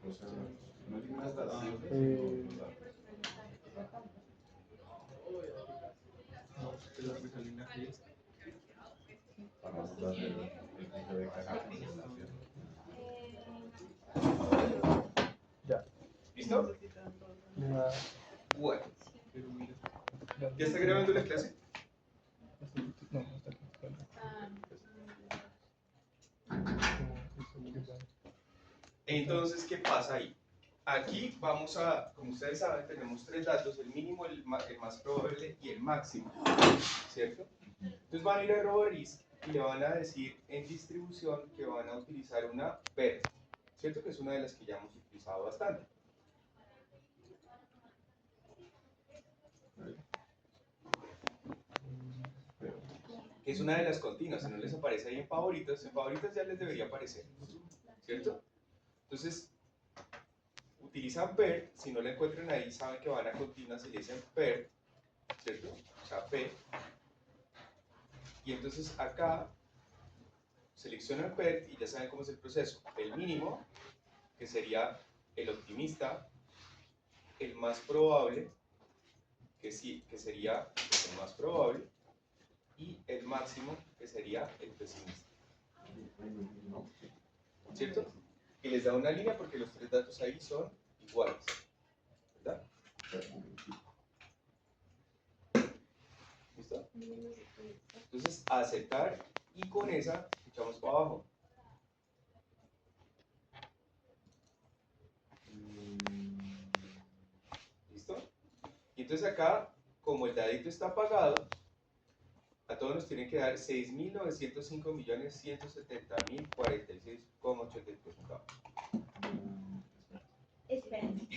O sea, no tiene unas datas. Para los datos del punto de carga. Ya. ¿Listo? Ya. Bueno. ¿Ya está grabando la clase? No, está aquí. Entonces, ¿qué pasa ahí? Aquí vamos a, como ustedes saben, tenemos tres datos, el mínimo, el más probable y el máximo, ¿cierto? Entonces van a ir a RoboRisk y le van a decir en distribución que van a utilizar una PER, ¿cierto? Que es una de las que ya hemos utilizado bastante. Que es una de las continuas, si no les aparece ahí en favoritos ya les debería aparecer, ¿cierto? Entonces, utilizan PER, si no la encuentran ahí, saben que van a continuas y le dicen PER, ¿cierto? O sea, P. Y entonces acá seleccionan PER y ya saben cómo es el proceso. El mínimo, que sería el optimista, el más probable, que sí, que sería el más probable, y el máximo, que sería el pesimista. ¿Cierto? Y les da una línea porque los tres datos ahí son iguales, ¿verdad? ¿Listo? Entonces, aceptar y con esa echamos para abajo. ¿Listo? Y entonces acá, como el dadito está apagado, a todos nos tienen que dar 6.905.170.046,83 centavos. Esperen.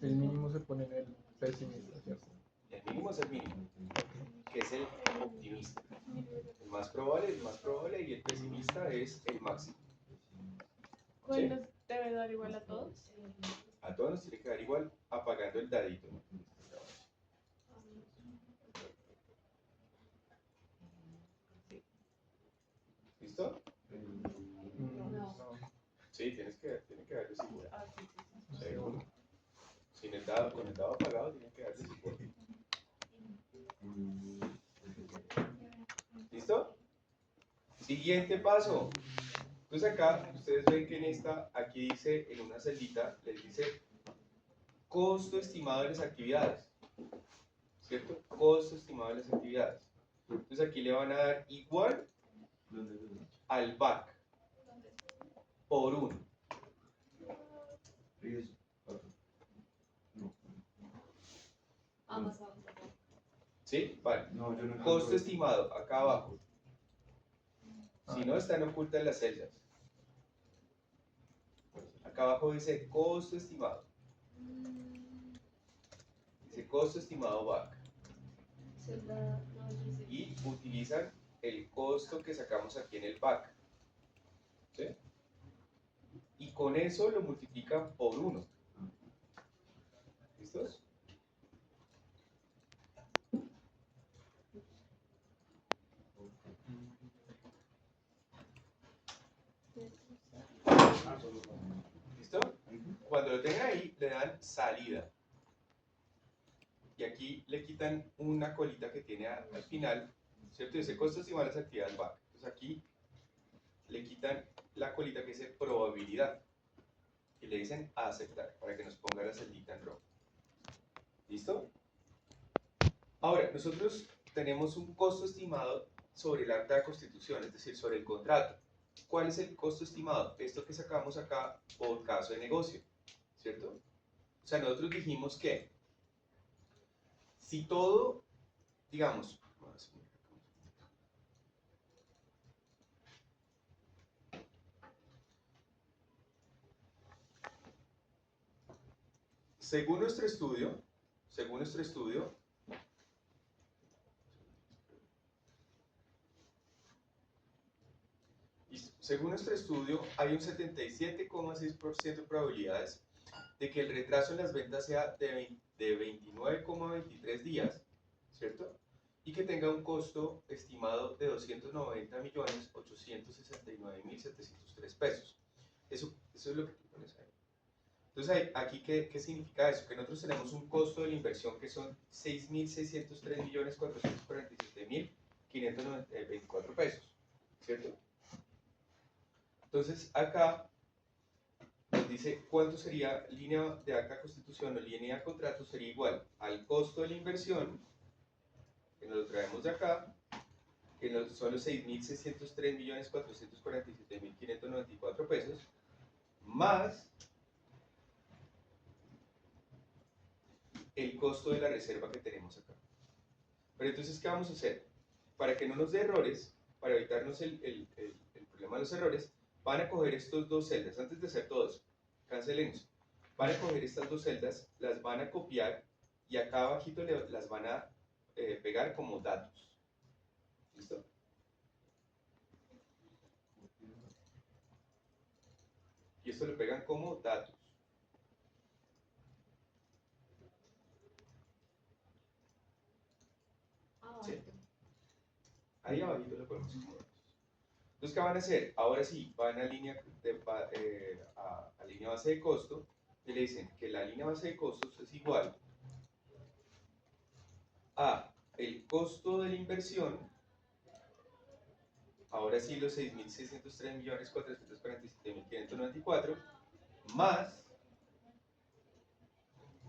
El mínimo se pone en el pesimista, ¿cierto? El mínimo es el mínimo, que es el optimista. El más probable es el más probable y el pesimista es el máximo. ¿Cuál nos debe dar igual a todos? A todos nos tiene que dar igual apagando el dadito. ¿Listo? No. Sí, tiene que darles igual. Ah, sí, sí, sí. Seguro. Sin el dado, con el dado apagado tienen que darles igual. ¿Listo? Siguiente paso. Entonces acá, ustedes ven que en esta, aquí dice, en una celita, les dice costo estimado de las actividades. ¿Cierto? Costo estimado de las actividades. Entonces aquí le van a dar igual al back por 1. Ambas abajo. ¿Sí? Vale. No, yo no Costo estimado, acá abajo. Si no, están ocultas las celdas. Acá abajo dice costo estimado. Dice costo estimado back. Celda 96. Y utilizan el costo que sacamos aquí en el back. ¿Sí? Y con eso lo multiplican por 1. ¿Listos? ¿Listo? Cuando lo tengan ahí, le dan salida. Y aquí le quitan una colita que tiene al final, ¿cierto? Dice costos iguales a actividades back. Entonces aquí le quitan la colita que dice probabilidad. Y le dicen aceptar, para que nos ponga la celdita en rojo. ¿Listo? Ahora, nosotros tenemos un costo estimado sobre el acta de constitución, es decir, sobre el contrato. ¿Cuál es el costo estimado? Esto que sacamos acá por caso de negocio, ¿cierto? O sea, nosotros dijimos que si todo, digamos, según nuestro estudio, hay un 77,6% de probabilidades de que el retraso en las ventas sea de 29,23 días, ¿cierto? Y que tenga un costo estimado de 290.869.703 pesos. Eso es lo que tú pones ahí. Entonces, aquí, ¿qué significa eso? Que nosotros tenemos un costo de la inversión que son 6.603.447.524 pesos, ¿cierto? Entonces, acá nos dice cuánto sería línea de acta constitución o línea de contrato, sería igual al costo de la inversión, que nos lo traemos de acá, que son los 6.603.447.594 pesos, más el costo de la reserva que tenemos acá. Pero entonces, ¿qué vamos a hacer? Para que no nos dé errores, para evitarnos el problema de los errores, van a coger estos dos celdas, antes de hacer todo eso, cancelen eso. Van a coger estas dos celdas, las van a copiar y acá abajito las van a pegar como datos. ¿Listo? Y esto lo pegan como datos. ¿Sí? Ahí abajito lo ponemos como datos. Entonces, ¿qué van a hacer? Ahora sí, van a línea, a línea base de costo y le dicen que la línea base de costos es igual a el costo de la inversión, ahora sí los 6.603.447.594, más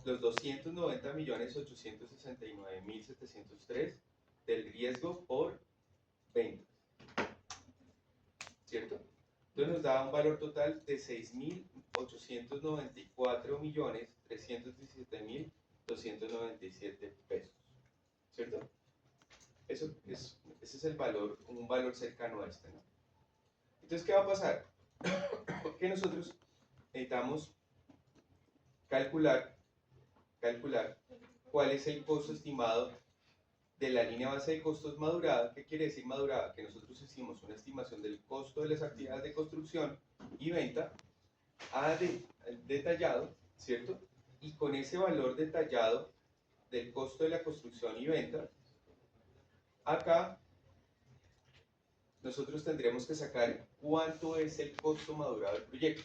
los 290.869.703 del riesgo por ventas, ¿cierto? Entonces nos da un valor total de 6.894.317.297 pesos, ¿cierto? Ese es el valor, un valor cercano a este, ¿no? Entonces, ¿qué va a pasar? Que nosotros necesitamos calcular cuál es el costo estimado de la línea base de costos madurada. ¿Qué quiere decir madurada? Que nosotros hicimos una estimación del costo de las actividades de construcción y venta detallado, ¿cierto? Y con ese valor detallado del costo de la construcción y venta, acá nosotros tendremos que sacar cuánto es el costo madurado del proyecto.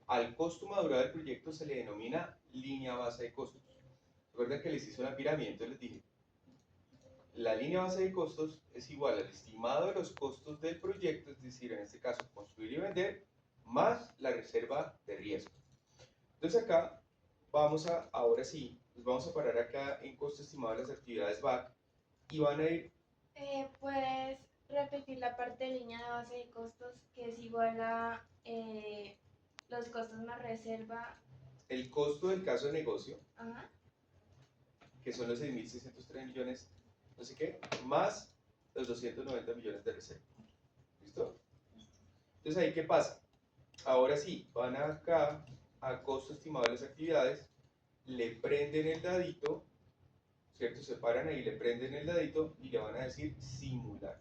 Al costo madurado del proyecto se le denomina línea base de costos. Recuerden que les hice una pirámide, entonces les dije, la línea base de costos es igual al estimado de los costos del proyecto, es decir, en este caso construir y vender, más la reserva de riesgo. Entonces acá ahora sí, nos vamos a parar acá en costo estimado de las actividades BAC y van a ir... ¿Puedes repetir la parte de línea de base de costos que es igual a los costos más reserva? El costo del caso de negocio, Ajá. que son los 6.603 millones, no sé qué, más los 290 millones de reserva. ¿Listo? Entonces ahí, ¿qué pasa? Ahora sí, van acá a costo estimado de las actividades, le prenden el dadito, ¿cierto? Se paran ahí, le prenden el dadito y le van a decir simular.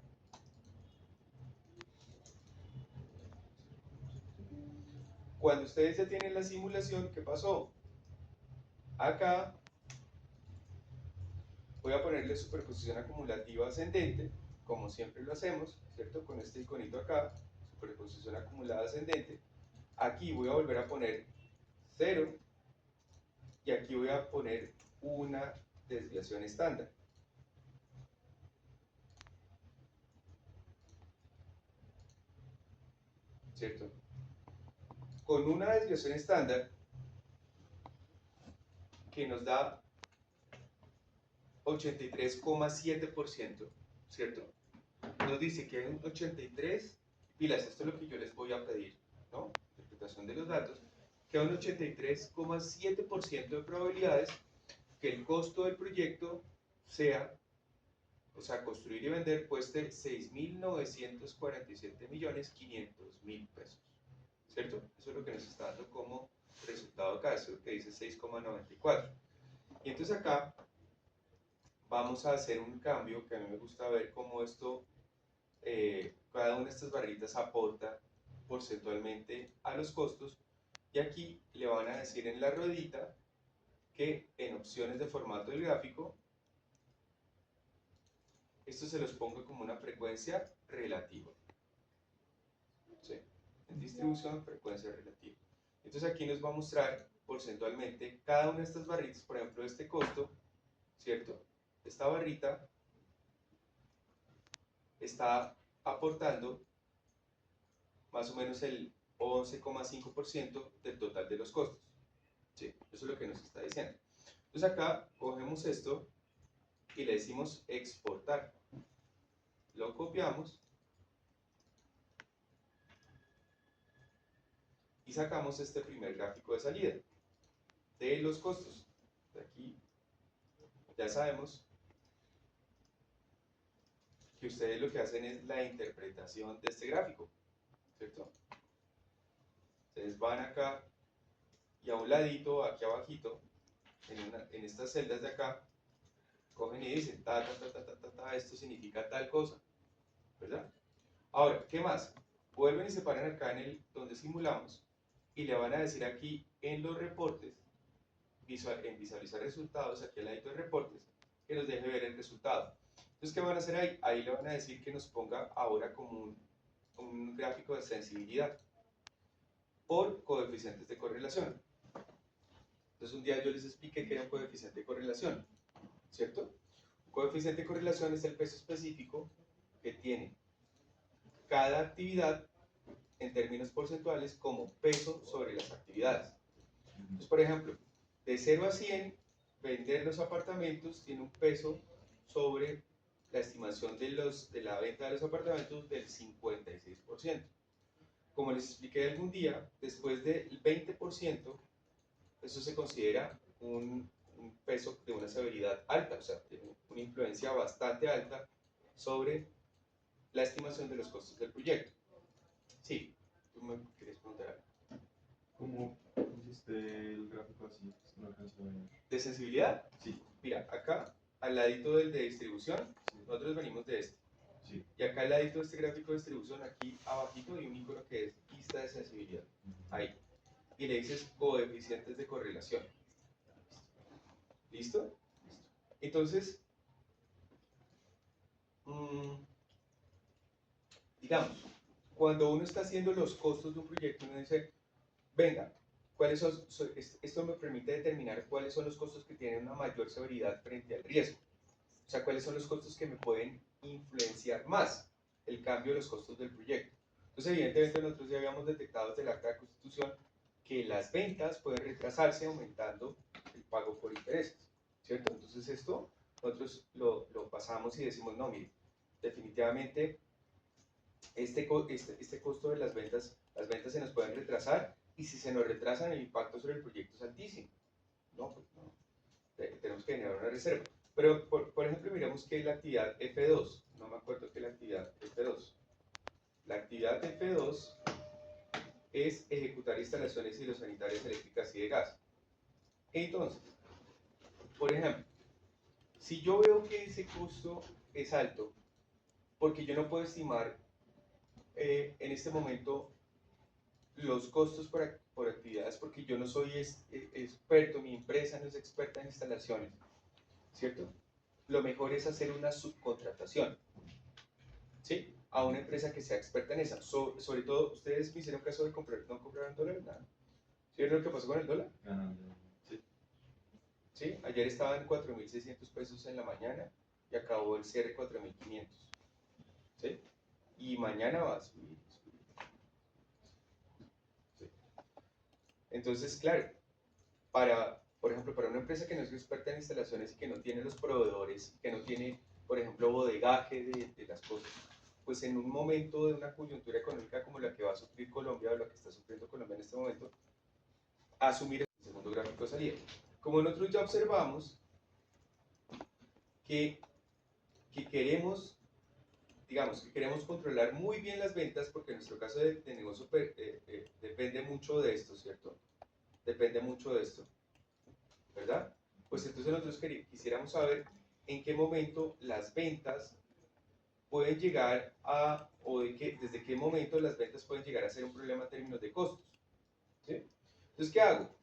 Cuando ustedes ya tienen la simulación, ¿qué pasó? Acá voy a ponerle superposición acumulativa ascendente, como siempre lo hacemos, ¿cierto? Con este iconito acá, superposición acumulada ascendente. Aquí voy a volver a poner 0 y aquí voy a poner una desviación estándar. ¿Cierto? Con una desviación estándar que nos da 83,7%, ¿cierto? Nos dice que hay un 83, pilas, esto es lo que yo les voy a pedir, ¿no? Interpretación de los datos, que hay un 83,7% de probabilidades que el costo del proyecto sea, o sea, construir y vender cueste 6.947.500.000 pesos, ¿cierto? Eso es lo que nos está dando como resultado acá, eso es lo que dice 6,94. Y entonces acá vamos a hacer un cambio que a mí me gusta ver cómo esto, cada una de estas barritas aporta porcentualmente a los costos, y aquí le van a decir en la ruedita que en opciones de formato del gráfico esto se los pongo como una frecuencia relativa, ¿sí? distribución, frecuencia relativa. Entonces aquí nos va a mostrar porcentualmente cada una de estas barritas, por ejemplo, este costo, ¿cierto? Esta barrita está aportando más o menos el 11,5% del total de los costos. ¿Sí? Eso es lo que nos está diciendo. Entonces acá cogemos esto y le decimos exportar. Lo copiamos y sacamos este primer gráfico de salida de los costos. De aquí ya sabemos que ustedes lo que hacen es la interpretación de este gráfico, ¿cierto? Ustedes van acá y a un ladito, aquí abajito, en estas celdas de acá, cogen y dicen, esto significa tal cosa, ¿verdad? Ahora, ¿qué más? Vuelven y se paran acá en el donde simulamos y le van a decir aquí en los reportes, en visualizar resultados, aquí al ladito de reportes, que nos deje ver el resultado. Entonces, ¿qué van a hacer ahí? Ahí le van a decir que nos ponga ahora como un gráfico de sensibilidad por coeficientes de correlación. Entonces, un día yo les expliqué que era un coeficiente de correlación, ¿cierto? Un coeficiente de correlación es el peso específico que tiene cada actividad en términos porcentuales como peso sobre las actividades. Entonces, por ejemplo, de 0 a 100, vender los apartamentos tiene un peso sobre la estimación de la venta de los apartamentos del 56%. Como les expliqué algún día, después del 20%, eso se considera un peso de una severidad alta, o sea, tiene una influencia bastante alta sobre la estimación de los costos del proyecto. Sí, tú me querías preguntar algo. ¿Cómo hiciste el gráfico así? No alcanzo a ver. ¿De sensibilidad? Sí. Mira, acá, al ladito del de distribución, nosotros venimos de este. Sí. Y acá al ladito de este gráfico de distribución, aquí abajito hay un icono que es lista de sensibilidad. Ahí. Y le dices coeficientes de correlación. ¿Listo? Entonces, digamos, cuando uno está haciendo los costos de un proyecto, uno dice, venga, esto me permite determinar cuáles son los costos que tienen una mayor severidad frente al riesgo. O sea, cuáles son los costos que me pueden influenciar más el cambio de los costos del proyecto. Entonces, evidentemente, nosotros ya habíamos detectado desde el acta de constitución que las ventas pueden retrasarse aumentando el pago por intereses, ¿cierto? Entonces, esto nosotros lo pasamos y decimos, no, mire, definitivamente este costo de las ventas se nos pueden retrasar, y si se nos retrasan, el impacto sobre el proyecto es altísimo. No, pues no. Tenemos que generar una reserva. Pero, por ejemplo, miremos que la actividad F2, no me acuerdo qué es la actividad F2. La actividad F2 es ejecutar instalaciones hidrosanitarias eléctricas y de gas. Entonces, por ejemplo, si yo veo que ese costo es alto, porque yo no puedo estimar en este momento los costos por actividades, porque yo no soy experto, mi empresa no es experta en instalaciones, ¿cierto? Lo mejor es hacer una subcontratación, ¿sí? A una empresa que sea experta en esa. Sobre todo, ustedes me hicieron caso de no compraron dólares, nada. ¿Sí vieron lo que pasó con el dólar? Ganando. Sí. ¿Sí? Ayer estaba en 4.600 pesos en la mañana y acabó el cierre 4.500. ¿Sí? Y mañana va a subir. ¿Sí? Entonces, claro, por ejemplo, para una empresa que no es experta en instalaciones y que no tiene los proveedores, que no tiene, por ejemplo, bodegaje de las cosas, pues en un momento de una coyuntura económica como la que va a sufrir Colombia o la que está sufriendo Colombia en este momento, asumir el segundo gráfico de salida. Como nosotros ya observamos que queremos, digamos, que queremos controlar muy bien las ventas, porque en nuestro caso de negocio depende mucho de esto, ¿cierto? Depende mucho de esto, ¿verdad? Pues entonces nosotros quisiéramos saber en qué momento las ventas pueden llegar a, desde qué momento las ventas pueden llegar a ser un problema en términos de costos, ¿sí? Entonces, ¿qué hago?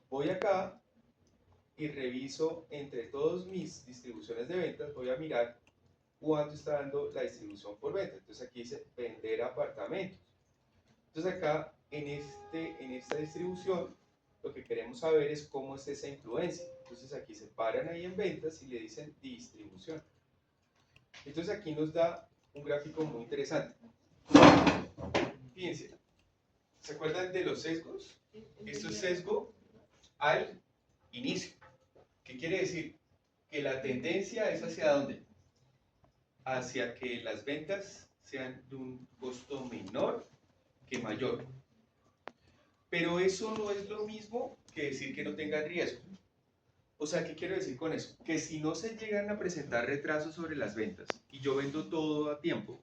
Voy acá y reviso entre todas mis distribuciones de ventas, voy a mirar cuánto está dando la distribución por venta. Entonces aquí dice vender apartamentos. Entonces acá, en esta distribución, lo que queremos saber es cómo es esa influencia. Entonces aquí se paran ahí en ventas y le dicen distribución. Entonces aquí nos da un gráfico muy interesante. Fíjense, ¿se acuerdan de los sesgos? Esto es sesgo al inicio. ¿Qué quiere decir? Que la tendencia es hacia dónde? Hacia que las ventas sean de un costo menor que mayor. Pero eso no es lo mismo que decir que no tengan riesgo. O sea, ¿qué quiero decir con eso? Que si no se llegan a presentar retrasos sobre las ventas y yo vendo todo a tiempo,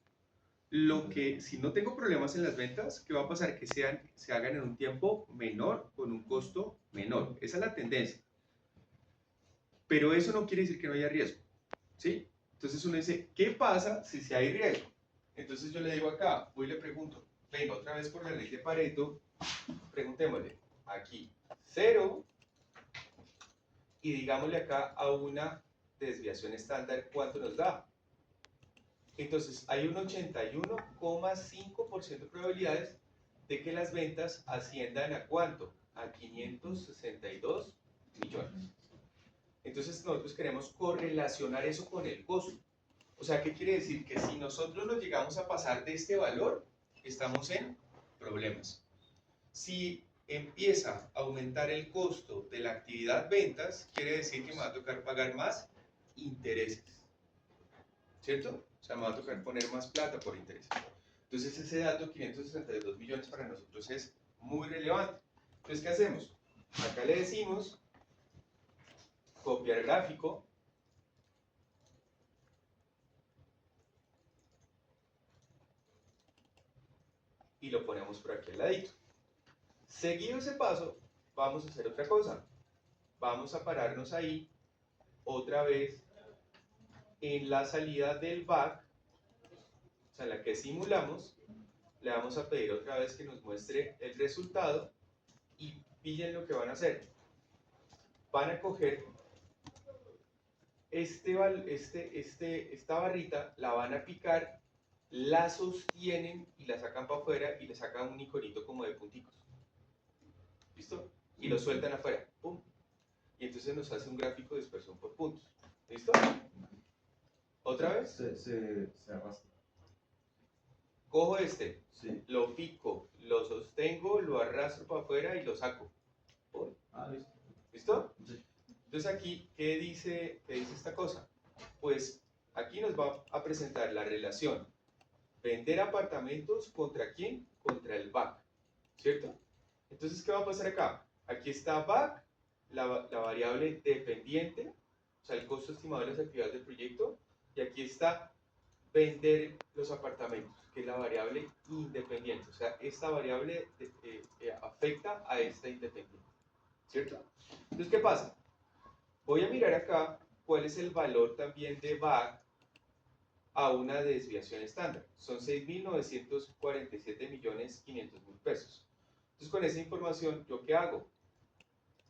si no tengo problemas en las ventas, ¿qué va a pasar? Que se hagan en un tiempo menor con un costo menor. Esa es la tendencia. Pero eso no quiere decir que no haya riesgo, ¿sí? Entonces uno dice, ¿qué pasa si hay riesgo? Entonces yo le digo acá, voy y le pregunto, venga, otra vez por la ley de Pareto, preguntémosle, aquí, 0, y digámosle acá a una desviación estándar, ¿cuánto nos da? Entonces hay un 81,5% de probabilidades de que las ventas asciendan ¿a cuánto? A 562 millones. Entonces nosotros queremos correlacionar eso con el costo. O sea, ¿qué quiere decir? Que si nosotros nos llegamos a pasar de este valor, estamos en problemas. Si empieza a aumentar el costo de la actividad ventas, quiere decir que me va a tocar pagar más intereses. ¿Cierto? O sea, me va a tocar poner más plata por intereses. Entonces ese dato, 562 millones, para nosotros es muy relevante. Entonces, ¿qué hacemos? Acá le decimos copiar gráfico. Y lo ponemos por aquí al ladito. Seguido ese paso, vamos a hacer otra cosa. Vamos a pararnos ahí otra vez en la salida del back, o sea, en la que simulamos. Le vamos a pedir otra vez que nos muestre el resultado y pillen lo que van a hacer. Van a coger esta barrita, la van a picar, la sostienen y la sacan para afuera y le sacan un iconito como de punticos. ¿Listo? Y lo sueltan afuera. ¡Pum! Y entonces nos hace un gráfico de dispersión por puntos. ¿Listo? ¿Otra vez? Se arrastra. Cojo este, Sí. lo pico, lo sostengo, lo arrastro para afuera y lo saco. ¡Pum! Ah, listo. ¿Listo? Sí. Entonces aquí, ¿qué dice esta cosa? Pues aquí nos va a presentar la relación vender apartamentos ¿contra quién? Contra el BAC, ¿cierto? Entonces, ¿qué va a pasar acá? Aquí está BAC, la variable dependiente, o sea, el costo estimado de las actividades del proyecto, y aquí está vender los apartamentos, que es la variable independiente, o sea, esta variable afecta a esta independiente, ¿cierto? Entonces, ¿qué pasa? Voy a mirar acá cuál es el valor también de BAC a una desviación estándar. Son 6.947.500.000 pesos. Entonces, con esa información, ¿yo qué hago?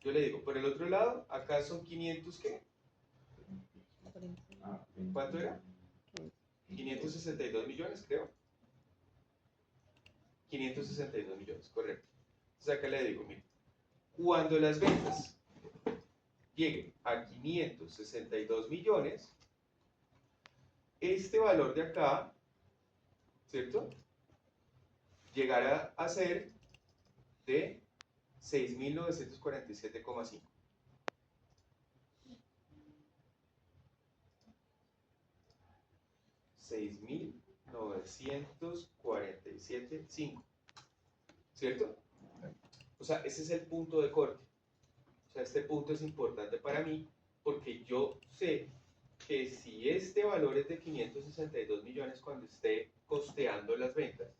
Yo le digo, por el otro lado, acá son 500, ¿qué? ¿Cuánto era? 562 millones, creo. 562 millones, correcto. Entonces, acá le digo, mire, cuando las ventas lleguen a 562 millones, este valor de acá, ¿cierto? Llegará a ser de 6.947,5. $6.947,5. ¿Cierto? O sea, ese es el punto de corte. O sea, este punto es importante para mí porque yo sé que si este valor es de 562 millones cuando esté costeando las ventas,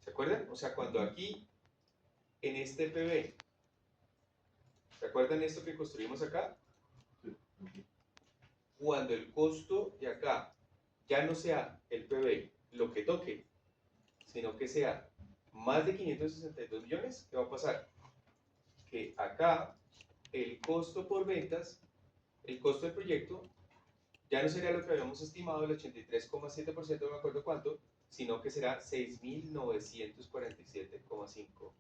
¿se acuerdan? O sea, cuando aquí, en este PB, ¿se acuerdan esto que construimos acá? Cuando el costo de acá ya no sea el PB lo que toque, sino que sea más de 562 millones, ¿qué va a pasar? Que acá el costo por ventas, el costo del proyecto, ya no sería lo que habíamos estimado, el 83,7%, no me acuerdo cuánto, sino que será 6.947,5.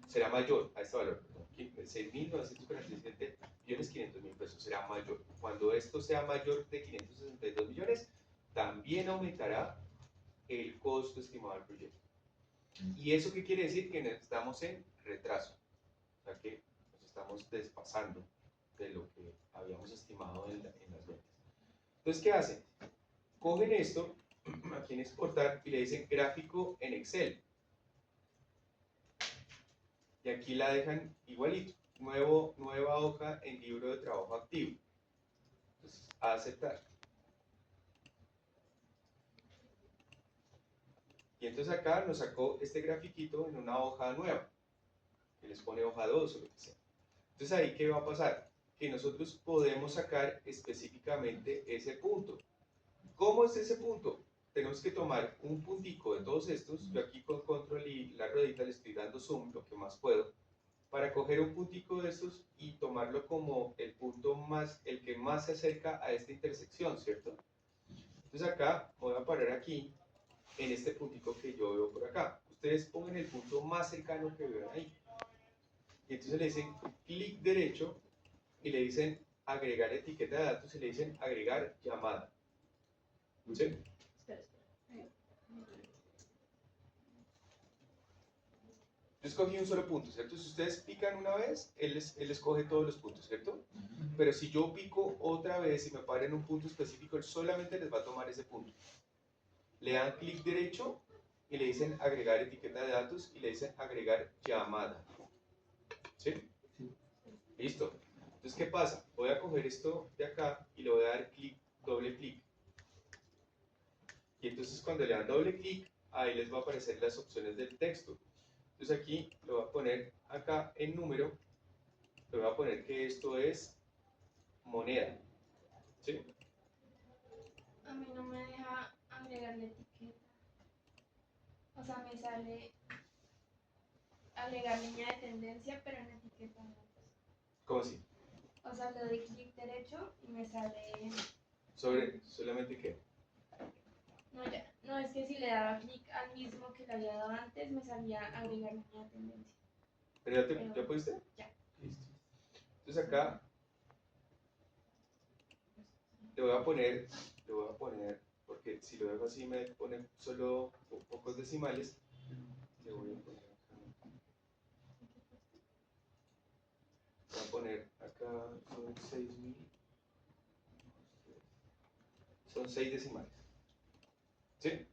Será mayor a este valor, 6.947.500.000 pesos, será mayor. Cuando esto sea mayor de 562 millones, también aumentará el costo estimado del proyecto. ¿Y eso qué quiere decir? Que estamos en retraso, o sea que nos estamos desfasando de lo que habíamos estimado en las ventas. Entonces, ¿qué hacen? Cogen esto, aquí en exportar, y le dicen gráfico en Excel. Y aquí la dejan igualito, nueva hoja en libro de trabajo activo. Entonces, a aceptar. Y entonces acá nos sacó este grafiquito en una hoja nueva, que les pone hoja 2 o lo que sea. Entonces ahí, ¿qué va a pasar? Que nosotros podemos sacar específicamente ese punto. ¿Cómo es ese punto? Tenemos que tomar un puntico de todos estos. Yo aquí con control y la ruedita le estoy dando zoom, lo que más puedo, para coger un puntico de estos y tomarlo como el punto más, el que más se acerca a esta intersección, ¿cierto? Entonces acá voy a parar aquí, en este puntico que yo veo por acá. Ustedes pongan el punto más cercano que vean ahí. Y entonces le dicen clic derecho y le dicen agregar etiqueta de datos y le dicen agregar llamada. ¿Sí? Espera. Yo escogí un solo punto, ¿cierto? Si ustedes pican una vez, él escoge todos los puntos, ¿cierto? Pero si yo pico otra vez y me paro en un punto específico, él solamente les va a tomar ese punto. Le dan clic derecho y le dicen agregar etiqueta de datos y le dicen agregar llamada. ¿Sí? Sí. Listo. Entonces, ¿qué pasa? Voy a coger esto de acá y le voy a dar clic, doble clic. Y entonces cuando le dan doble clic, ahí les va a aparecer las opciones del texto. Entonces aquí lo voy a poner acá en número, le voy a poner que esto es moneda. ¿Sí? A mí no me deja agregar la etiqueta. O sea, me sale agregar línea de tendencia, pero en etiqueta no. ¿Cómo así? O sea, le doy clic derecho y me sale... ¿Solamente qué? No, ya. No, es que si le daba clic al mismo que le había dado antes, me salía agregar línea de tendencia. ¿Pero Pero- ya pudiste? Ya. Listo. Entonces acá le voy a poner, porque si lo dejo así me pone solo pocos decimales, le voy a poner acá. Voy a poner acá, son 6.000, son 6 decimales. ¿Sí?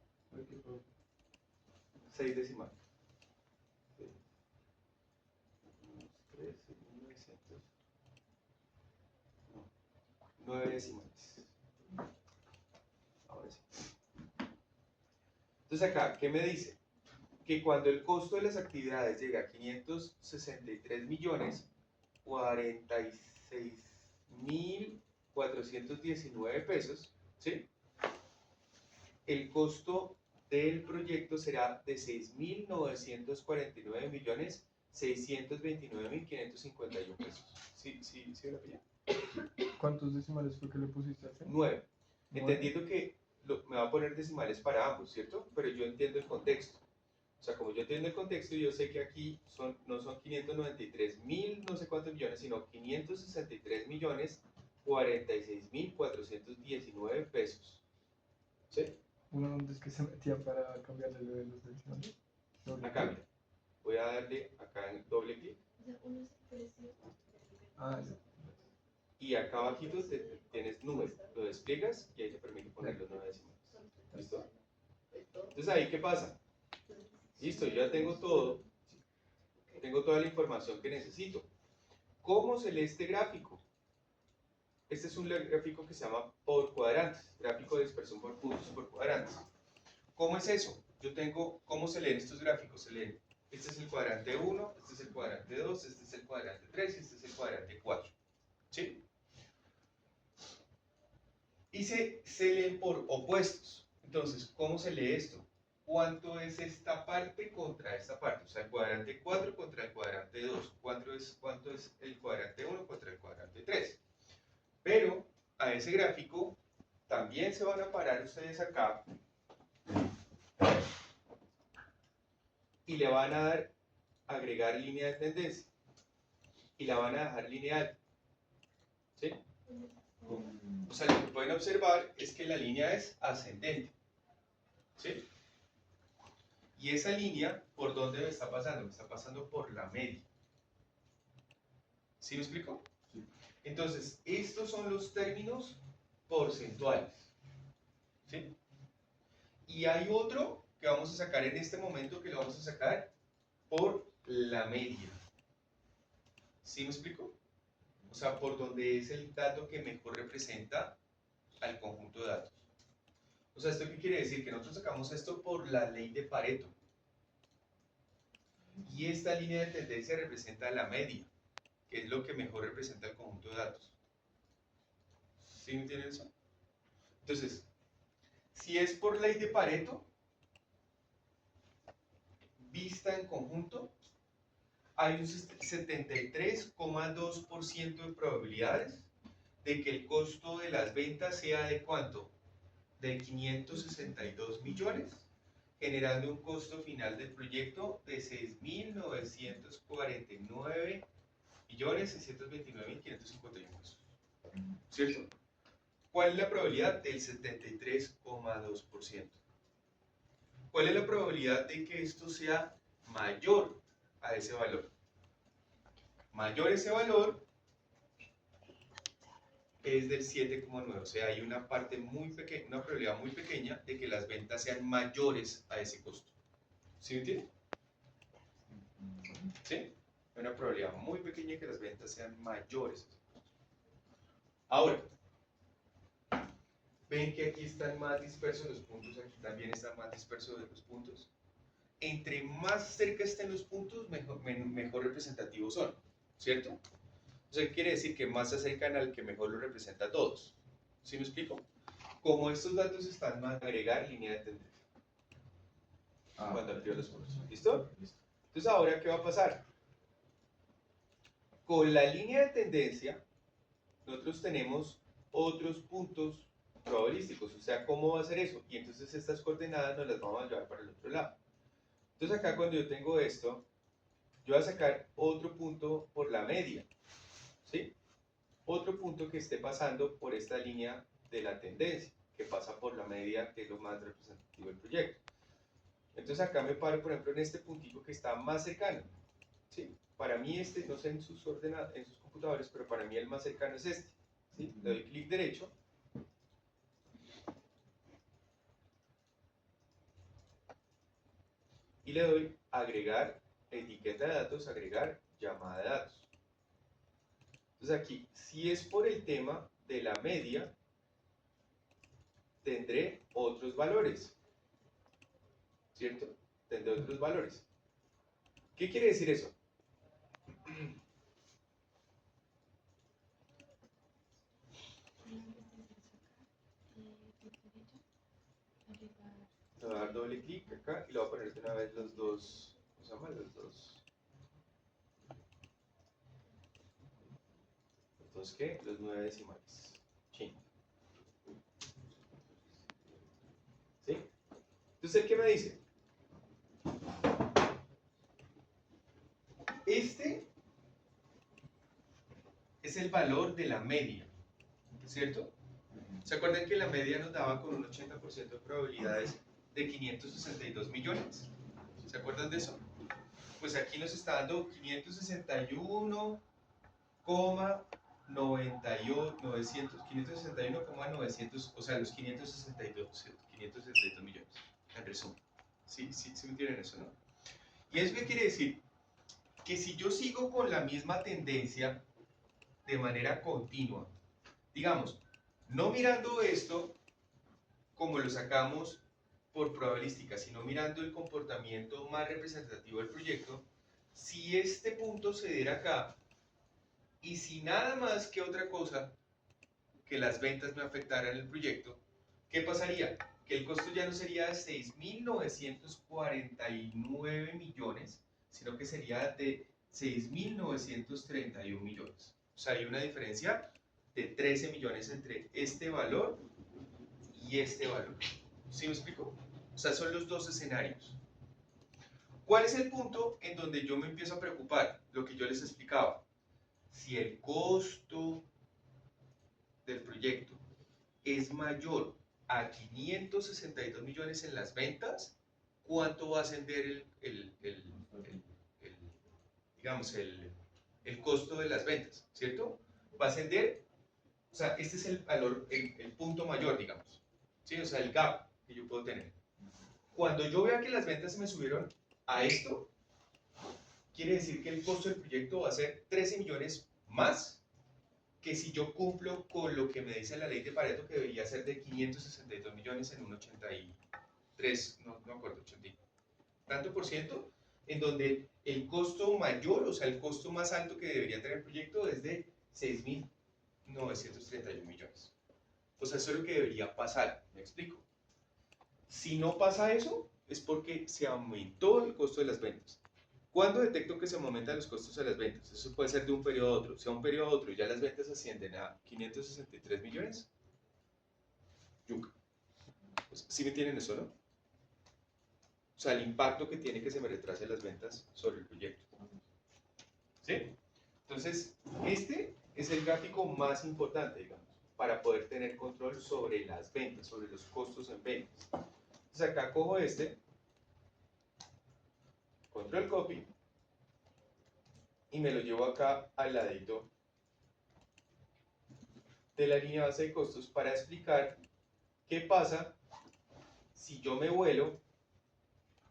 6 decimales. 9 decimales. Ahora sí. Entonces acá, ¿qué me dice? Que cuando el costo de las actividades llega a 563.046.419 pesos, ¿sí? El costo del proyecto será de 6.949.629.551 pesos. ¿Sí me la pilla? ¿Cuántos decimales fue que le pusiste al final? 9. 9. Entendiendo que me va a poner decimales para ambos, ¿cierto? Pero yo entiendo el contexto. O sea, como yo entiendo el contexto, yo sé que aquí no son 593.000 no sé cuántos millones, sino 563.046.419 pesos. ¿Sí? Uno donde es que se metía para cambiarle lo de los decimales. Acá, mira. Voy a darle acá en doble clic. O sea, uno es el precio. Ah, ya. Y acá abajito tienes número. Lo despliegas y ahí te permite poner los 9 decimales. ¿Listo? Entonces ahí, ¿qué pasa? Listo, yo ya tengo todo. Tengo toda la información que necesito. ¿Cómo se lee este gráfico? Este es un gráfico que se llama por cuadrantes, gráfico de dispersión por puntos por cuadrantes. ¿Cómo es eso? Yo tengo, ¿cómo se leen estos gráficos? Se leen, este es el cuadrante 1, este es el cuadrante 2, este es el cuadrante 3 y este es el cuadrante 4. ¿Sí? Y se leen por opuestos. Entonces, ¿cómo se lee esto? ¿Cuánto es esta parte contra esta parte? O sea, el cuadrante 4 contra el cuadrante 2. ¿Cuánto es el cuadrante 1 contra el cuadrante 3? Pero a ese gráfico también se van a parar ustedes acá le van a dar, agregar línea de tendencia, y la van a dejar lineal, ¿sí? O sea, lo que pueden observar es que la línea es ascendente, ¿sí? Y esa línea, ¿por dónde me está pasando? Me está pasando por la media. ¿Sí me explico? Sí. Entonces, estos son los términos porcentuales, ¿sí? Y hay otro que vamos a sacar en este momento, que lo vamos a sacar por la media. ¿Sí me explico? O sea, por donde es el dato que mejor representa al conjunto de datos. O sea, ¿esto qué quiere decir? Que nosotros sacamos esto por la ley de Pareto. Y esta línea de tendencia representa la media, que es lo que mejor representa el conjunto de datos. ¿Sí me entienden eso? Entonces, si es por ley de Pareto, vista en conjunto, hay un 73,2% de probabilidades de que el costo de las ventas sea de ¿cuánto? De 562 millones, generando un costo final del proyecto de 6.949.629.551 pesos. ¿Cierto? ¿Cuál es la probabilidad? Del 73,2%. ¿Cuál es la probabilidad de que esto sea mayor a ese valor? Mayor ese valor es del 7,9, o sea, hay una parte muy pequeña, una probabilidad muy pequeña de que las ventas sean mayores a ese costo. ¿Sí me entienden? ¿Sí? Hay una probabilidad muy pequeña de que las ventas sean mayores a ese costo. Ahora, ven que aquí están más dispersos los puntos, aquí también están más dispersos los puntos. Entre más cerca estén los puntos, mejor representativos son, ¿cierto? O sea, quiere decir que más se acercan al que mejor lo representa a todos. ¿Sí me explico? Como estos datos están más, agregar línea de tendencia. Cuando amplío los puntos. ¿Listo? Entonces, ahora, ¿qué va a pasar? Con la línea de tendencia, nosotros tenemos otros puntos probabilísticos. O sea, ¿cómo va a ser eso? Y entonces estas coordenadas nos las vamos a llevar para el otro lado. Entonces, acá cuando yo tengo esto, yo voy a sacar otro punto por la media. ¿Sí? Otro punto que esté pasando por esta línea de la tendencia, que pasa por la media, que es lo más representativo del proyecto. Entonces acá me paro, por ejemplo, en este puntito que está más cercano. ¿Sí? Para mí este, no sé en sus computadores, pero para mí el más cercano es este. ¿Sí? Le doy clic derecho. Y le doy agregar etiqueta de datos, agregar llamada de datos. Entonces aquí, si es por el tema de la media, tendré otros valores, ¿cierto? Tendré otros valores. ¿Qué quiere decir eso? Le voy a dar doble clic acá y le voy a poner de una vez los dos, ¿cómo se llama? Los dos ¿qué? Los 9 decimales. Chin. ¿Sí? Entonces, ¿qué me dice? Este es el valor de la media, ¿cierto? ¿Se acuerdan que la media nos daba con un 80% de probabilidades de 562 millones? ¿Se acuerdan de eso? Pues aquí nos está dando 561,900, o sea, los 562 millones, en resumen. ¿Sí me entienden eso, no? ¿Y eso qué quiere decir? Que si yo sigo con la misma tendencia de manera continua, digamos, no mirando esto como lo sacamos por probabilística, sino mirando el comportamiento más representativo del proyecto, si este punto se diera acá, y si nada más que otra cosa que las ventas me afectaran el proyecto, ¿qué pasaría? Que el costo ya no sería de 6.949 millones, sino que sería de 6.931 millones. O sea, hay una diferencia de 13 millones entre este valor y este valor. ¿Sí me explico? O sea, son los dos escenarios. ¿Cuál es el punto en donde yo me empiezo a preocupar? Lo que yo les explicaba. Si el costo del proyecto es mayor a 562 millones en las ventas, ¿cuánto va a ascender digamos, el costo de las ventas? ¿Cierto? Va a ascender, o sea, este es el valor, el punto mayor, digamos. ¿Sí? O sea, el gap que yo puedo tener. Cuando yo vea que las ventas me subieron a esto, quiere decir que el costo del proyecto va a ser 13 millones más que si yo cumplo con lo que me dice la ley de Pareto, que debería ser de 562 millones en un 83, no me acuerdo, 80 y tanto por ciento, en donde el costo mayor, o sea, el costo más alto que debería tener el proyecto es de 6.931 millones. O sea, eso es lo que debería pasar, ¿me explico? Si no pasa eso, es porque se aumentó el costo de las ventas. ¿Cuándo detecto que se aumentan los costos de las ventas? Eso puede ser de un periodo a otro. Si a un periodo a otro ya las ventas ascienden a 563 millones, yuca. Pues, ¿sí me entienden eso, no? O sea, el impacto que tiene que se me retrase las ventas sobre el proyecto. ¿Sí? Entonces, este es el gráfico más importante, digamos, para poder tener control sobre las ventas, sobre los costos en ventas. Entonces, acá cojo este, control copy, y me lo llevo acá al ladito de la línea base de costos para explicar qué pasa si yo me vuelo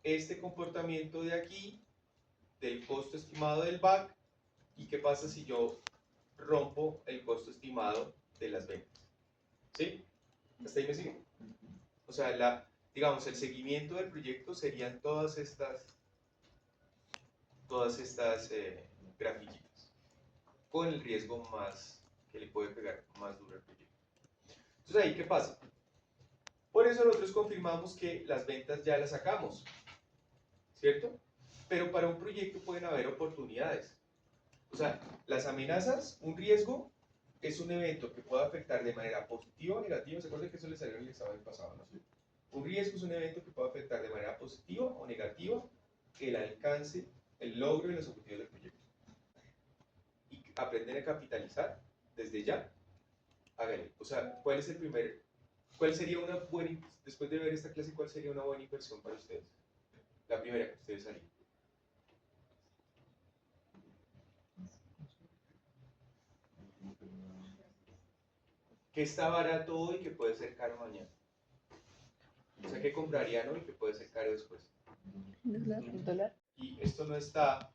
este comportamiento de aquí, del costo estimado del back, y qué pasa si yo rompo el costo estimado de las ventas. ¿Sí? ¿Hasta ahí me sigue? O sea, digamos, el seguimiento del proyecto serían todas estas grafiquitas, con el riesgo más que le puede pegar más duro al proyecto. Entonces, ¿ahí qué pasa? Por eso nosotros confirmamos que las ventas ya las sacamos, ¿cierto? Pero para un proyecto pueden haber oportunidades. O sea, las amenazas, un riesgo, es un evento que puede afectar de manera positiva o negativa. ¿Se acuerdan que eso les salió en el examen pasado, no? Un riesgo es un evento que puede afectar de manera positiva o negativa el alcance, el logro de los objetivos del proyecto. Y aprenden a capitalizar desde ya. Háganle. O sea, ¿cuál sería una buena, después de ver esta clase, cuál sería una buena inversión para ustedes? La primera que ustedes harían. ¿Qué está barato hoy que puede ser caro mañana? O sea, ¿qué comprarían hoy que puede ser caro después? El dólar. Y esto no está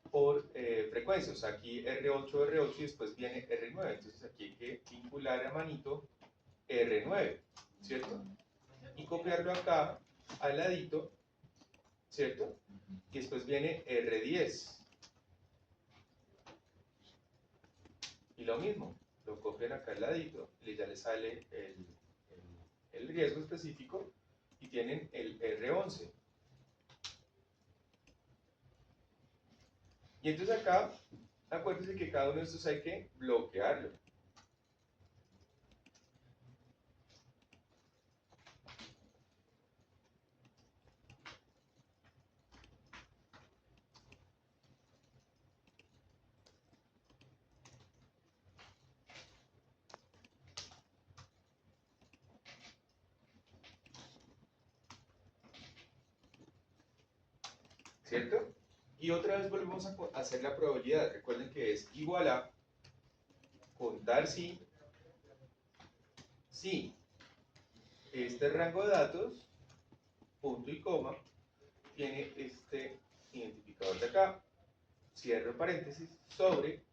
por frecuencia, o sea, aquí R8 y después viene R9, entonces aquí hay que vincular a manito R9, ¿cierto? Y copiarlo acá al ladito, ¿cierto? Y después viene R10. Y lo mismo, lo copian acá al ladito, y ya le sale el riesgo específico y tienen el R11. Y entonces acá, acuérdense que cada uno de estos hay que bloquearlo. ¿Cierto? Y otra vez volvemos a hacer la probabilidad. Recuerden que es igual a contar si este rango de datos, punto y coma, tiene este identificador de acá, cierro paréntesis, sobre,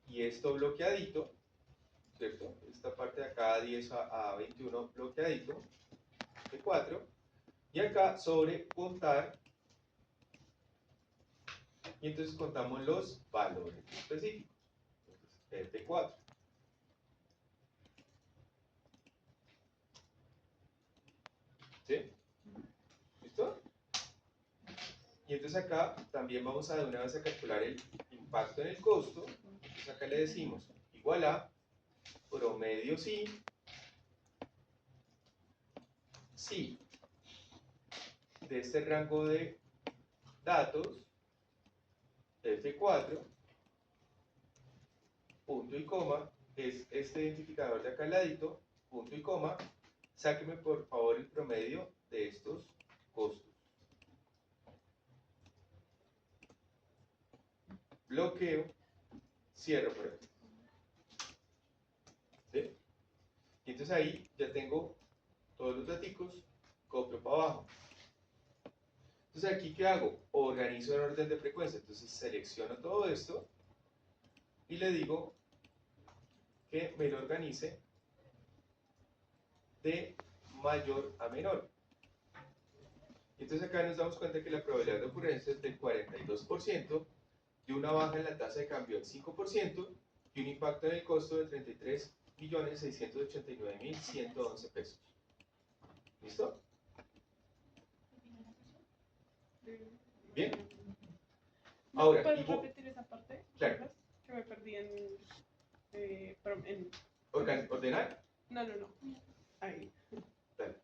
y esto bloqueadito, ¿cierto? Esta parte de acá, 10 a 21 bloqueadito, de 4, y acá sobre contar, y entonces contamos los valores específicos. Entonces, de 4. ¿Sí? ¿Listo? Y entonces acá también vamos a de una vez a calcular el impacto en el costo. Entonces acá le decimos igual a promedio sí de este rango de datos, F4, punto y coma, es este identificador de acá al ladito, punto y coma, sáqueme por favor el promedio de estos costos. Bloqueo, cierro por aquí. ¿Sí? Y entonces ahí ya tengo todos los daticos, copio para abajo. Entonces aquí, ¿qué hago? Organizo en orden de frecuencia. Entonces selecciono todo esto y le digo que me lo organice de mayor a menor. Entonces acá nos damos cuenta que la probabilidad de ocurrencia es del 42%, de una baja en la tasa de cambio del 5% y un impacto en el costo de 33.689.111 pesos. ¿Listo? Bien. Ahora, ¿Puedes repetir esa parte? Claro. Que me perdí en ¿Ordenar? No. Ahí. Dale.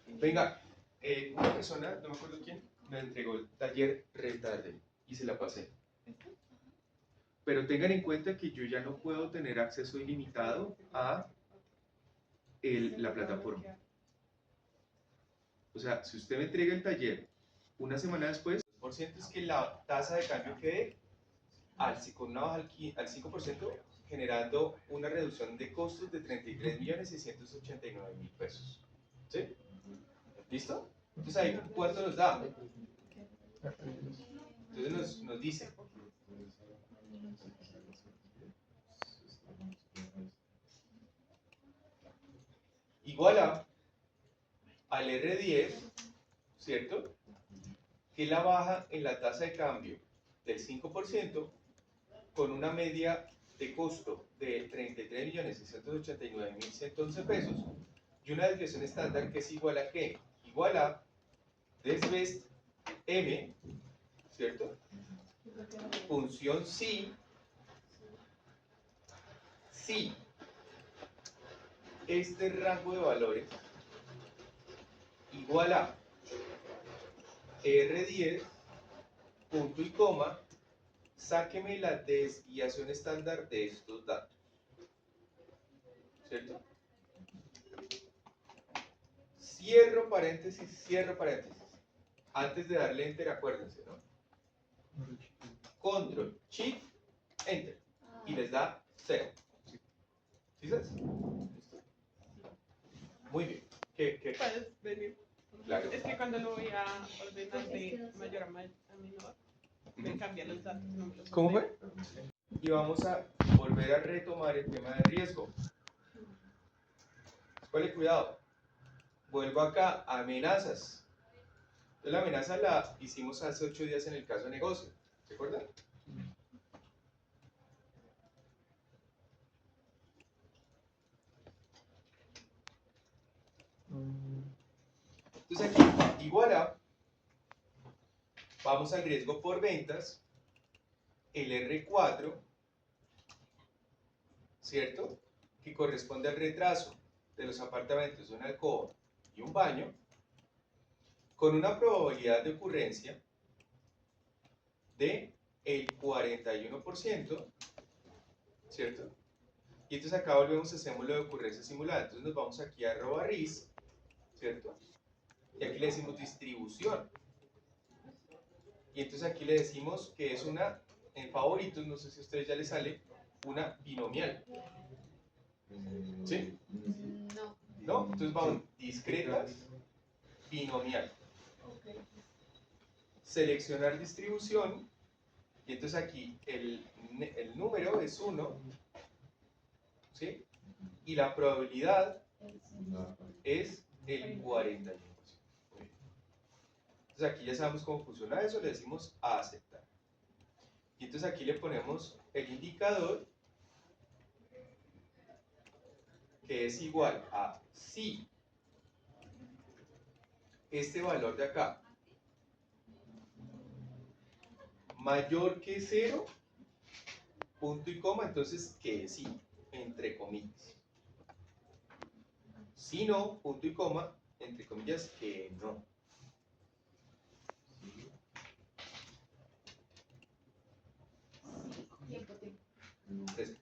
Venga, una persona, no me acuerdo quién, me entregó el taller retarde y se la pasé. Pero tengan en cuenta que yo ya no puedo tener acceso ilimitado a la plataforma. O sea, si usted me entrega el taller una semana después, el porcentaje es que la tasa de cambio quede con una baja al 5%, generando una reducción de costos de 33.689.000 pesos. ¿Sí? ¿Listo? Entonces ahí, ¿cuánto nos da? Entonces nos dice igual al R10, ¿cierto? Que la baja en la tasa de cambio del 5% con una media de costo de 33.689.111 pesos y una desviación estándar que es igual a ¿qué? Igual a desbest M, ¿cierto? Función si este rango de valores igual a R10, punto y coma, sáqueme la desviación estándar de estos datos. ¿Cierto? Cierro paréntesis, cierro paréntesis. Antes de darle enter, acuérdense, ¿no? Control, Shift, Enter. Y les da 0. ¿Sí sabes? ¿Listo? Muy bien. ¿Qué? ¿Puedes venir? Claro. Es que cuando lo voy a ordenar de mayor a menor, me cambian los datos. No me los ¿Cómo ordena. fue? Y vamos a volver a retomar el tema de riesgo. Ponle cuidado. Vuelvo acá, amenazas. Entonces la amenaza la hicimos hace 8 días en el caso de negocio. ¿Se acuerdan? Entonces aquí, igual a, vamos al riesgo por ventas, el R4, ¿cierto? Que corresponde al retraso de los apartamentos de una alcoba y un baño, con una probabilidad de ocurrencia de el 41%, ¿cierto? Y entonces acá volvemos a hacemos lo de ocurrencia simulada. Entonces nos vamos aquí a @RIS, ¿cierto? Y aquí le decimos distribución. Y entonces aquí le decimos que es una, en favoritos, no sé si a ustedes ya les sale, una binomial. ¿Sí? No. ¿No? Entonces vamos, discretas, binomial. Seleccionar distribución. Y entonces aquí el número es 1, ¿sí? Y la probabilidad es el 41%. Entonces aquí ya sabemos cómo funciona eso, le decimos a aceptar. Y entonces aquí le ponemos el indicador que es igual a si este valor de acá mayor que 0, punto y coma, entonces que sí, entre comillas. Si no, punto y coma, entre comillas, que no. Tiempo. Tres.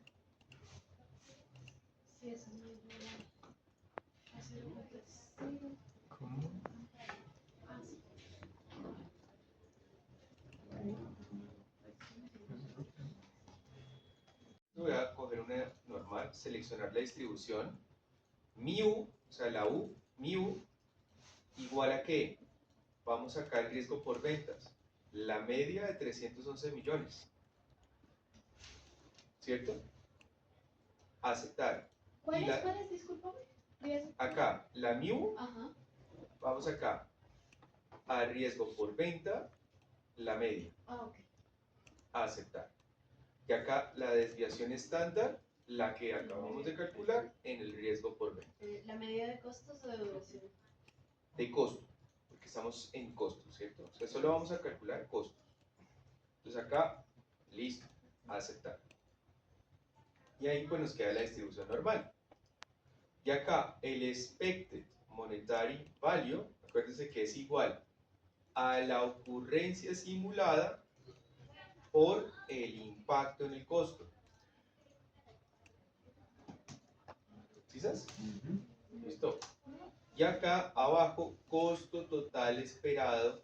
Si es mayor a 0.0. ¿Cómo? Ah, sí. Voy a coger una normal, seleccionar la distribución. Mi-U, o sea, la U, mi-U, igual a ¿qué? Vamos acá el riesgo por ventas. La media de 311 millones. ¿Cierto? Aceptar. ¿Cuál Y es? la- ¿Cuál es? Discúlpame. ¿Riesgo? Acá, la mi-U, Ajá. vamos acá. A riesgo por venta, la media. Ah, ok. A aceptar. Y acá la desviación estándar, la que acabamos de calcular en el riesgo por venta. ¿La medida de costos o de duración? De costo, porque estamos en costos, ¿cierto? O sea, solo vamos a calcular costos. Entonces acá, listo, a aceptar. Y ahí pues nos queda la distribución normal. Y acá el expected monetary value, acuérdense que es igual a la ocurrencia simulada por el impacto en el costo. ¿Sí sabes? Listo. Y acá abajo, costo total esperado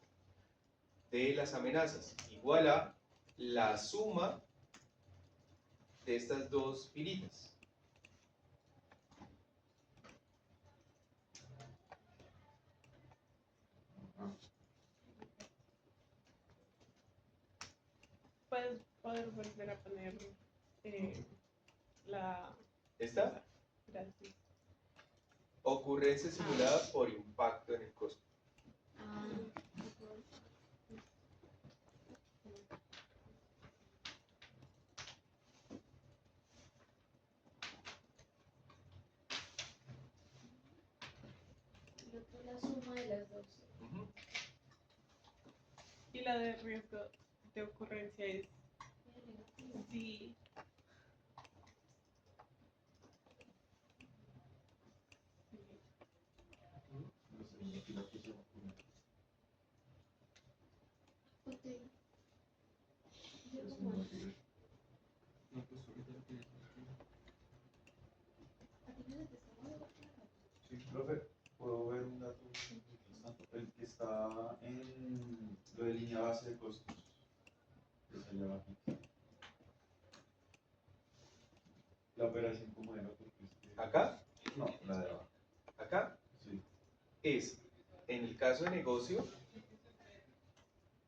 de las amenazas, igual a la suma de estas dos filitas. Puedes poder volver a poner la... ¿Esta? Gracias. Ocurrencia simulada por impacto en el costo. Ah, la suma de las dos. Ujú. Y la de riesgo de ocurrencia es si Ok. Yo como es. No, pues ahorita lo tienes. ¿A ti no se te está moviendo? Sí, profe, puedo ver un dato mientras tanto. El que está en lo de línea base de costos. Es allá abajo. La operación como era porque Acá, no, la de abajo. acá Sí, es, en el caso de negocio,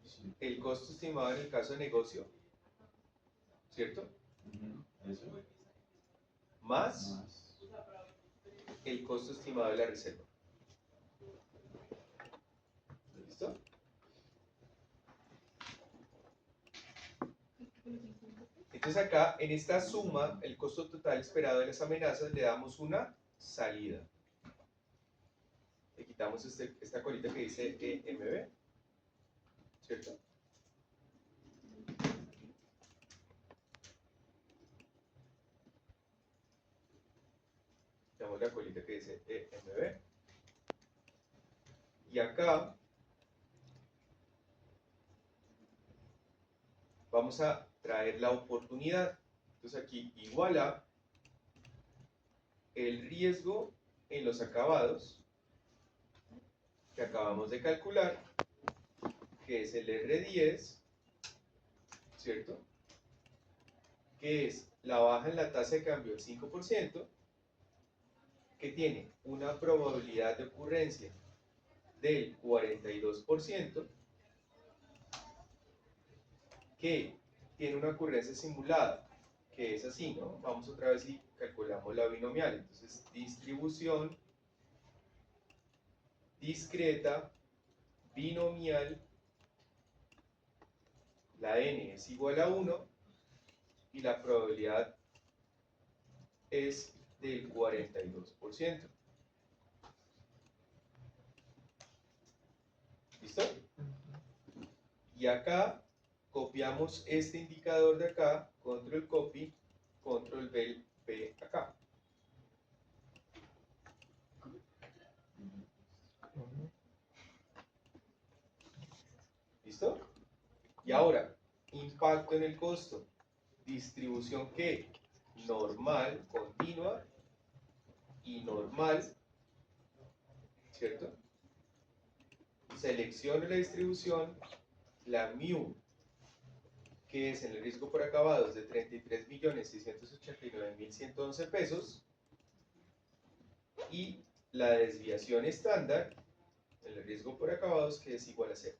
sí. el costo estimado en el caso de negocio, ¿cierto? Eso. Más Más. el costo estimado de la reserva. ¿Listo? Entonces acá, en esta suma, el costo total esperado de las amenazas, le damos una salida. Le quitamos esta colita que dice EMB, ¿cierto? Quitamos la colita que dice EMB. Y acá vamos a traer la oportunidad. Entonces aquí igual a el riesgo en los acabados que acabamos de calcular, que es el R10, ¿cierto? Que es la baja en la tasa de cambio del 5%, que tiene una probabilidad de ocurrencia del 42%, que tiene una ocurrencia simulada, que es así, ¿no? Vamos otra vez y calculamos la binomial. Entonces, distribución discreta binomial, la n es igual a 1 y la probabilidad es del 42%. ¿Listo? Y acá copiamos este indicador de acá, control copy, control V acá. ¿Listo? Y ahora, impacto en el costo. distribución que normal, continua y normal, ¿cierto? Selecciono la distribución, la mu, que es en el riesgo por acabados de 33.689.111 pesos, y la desviación estándar en el riesgo por acabados, que es igual a 0.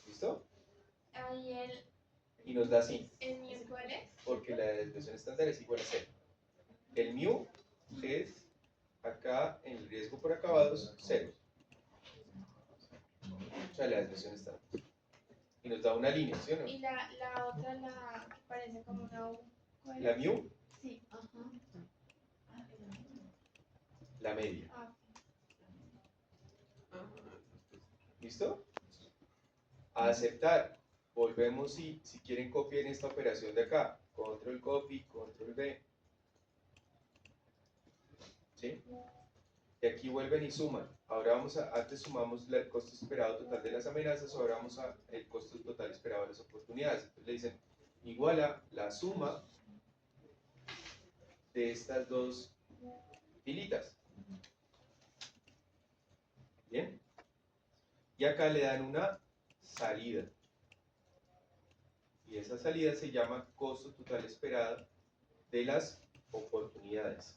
¿Listo? Ahí Y nos da así, el mío, ¿cuál es? porque la desviación estándar es igual a 0. El mu es acá en el riesgo por acabados 0. O sea, la desviación estándar. Y nos da una línea, ¿sí o no? Y la otra, la que parece como una U. ¿Cuál La es? mu, Sí. la media. Ah, ¿Listo? A aceptar. Volvemos si quieren copiar esta operación de acá. Control copy, control V. ¿Sí? Y aquí vuelven y suman. Ahora antes sumamos el costo esperado total de las amenazas, ahora vamos a el costo total esperado de las oportunidades. Entonces le dicen, igual a la suma de estas dos filitas. ¿Bien? Y acá le dan una salida. Y esa salida se llama costo total esperado de las oportunidades.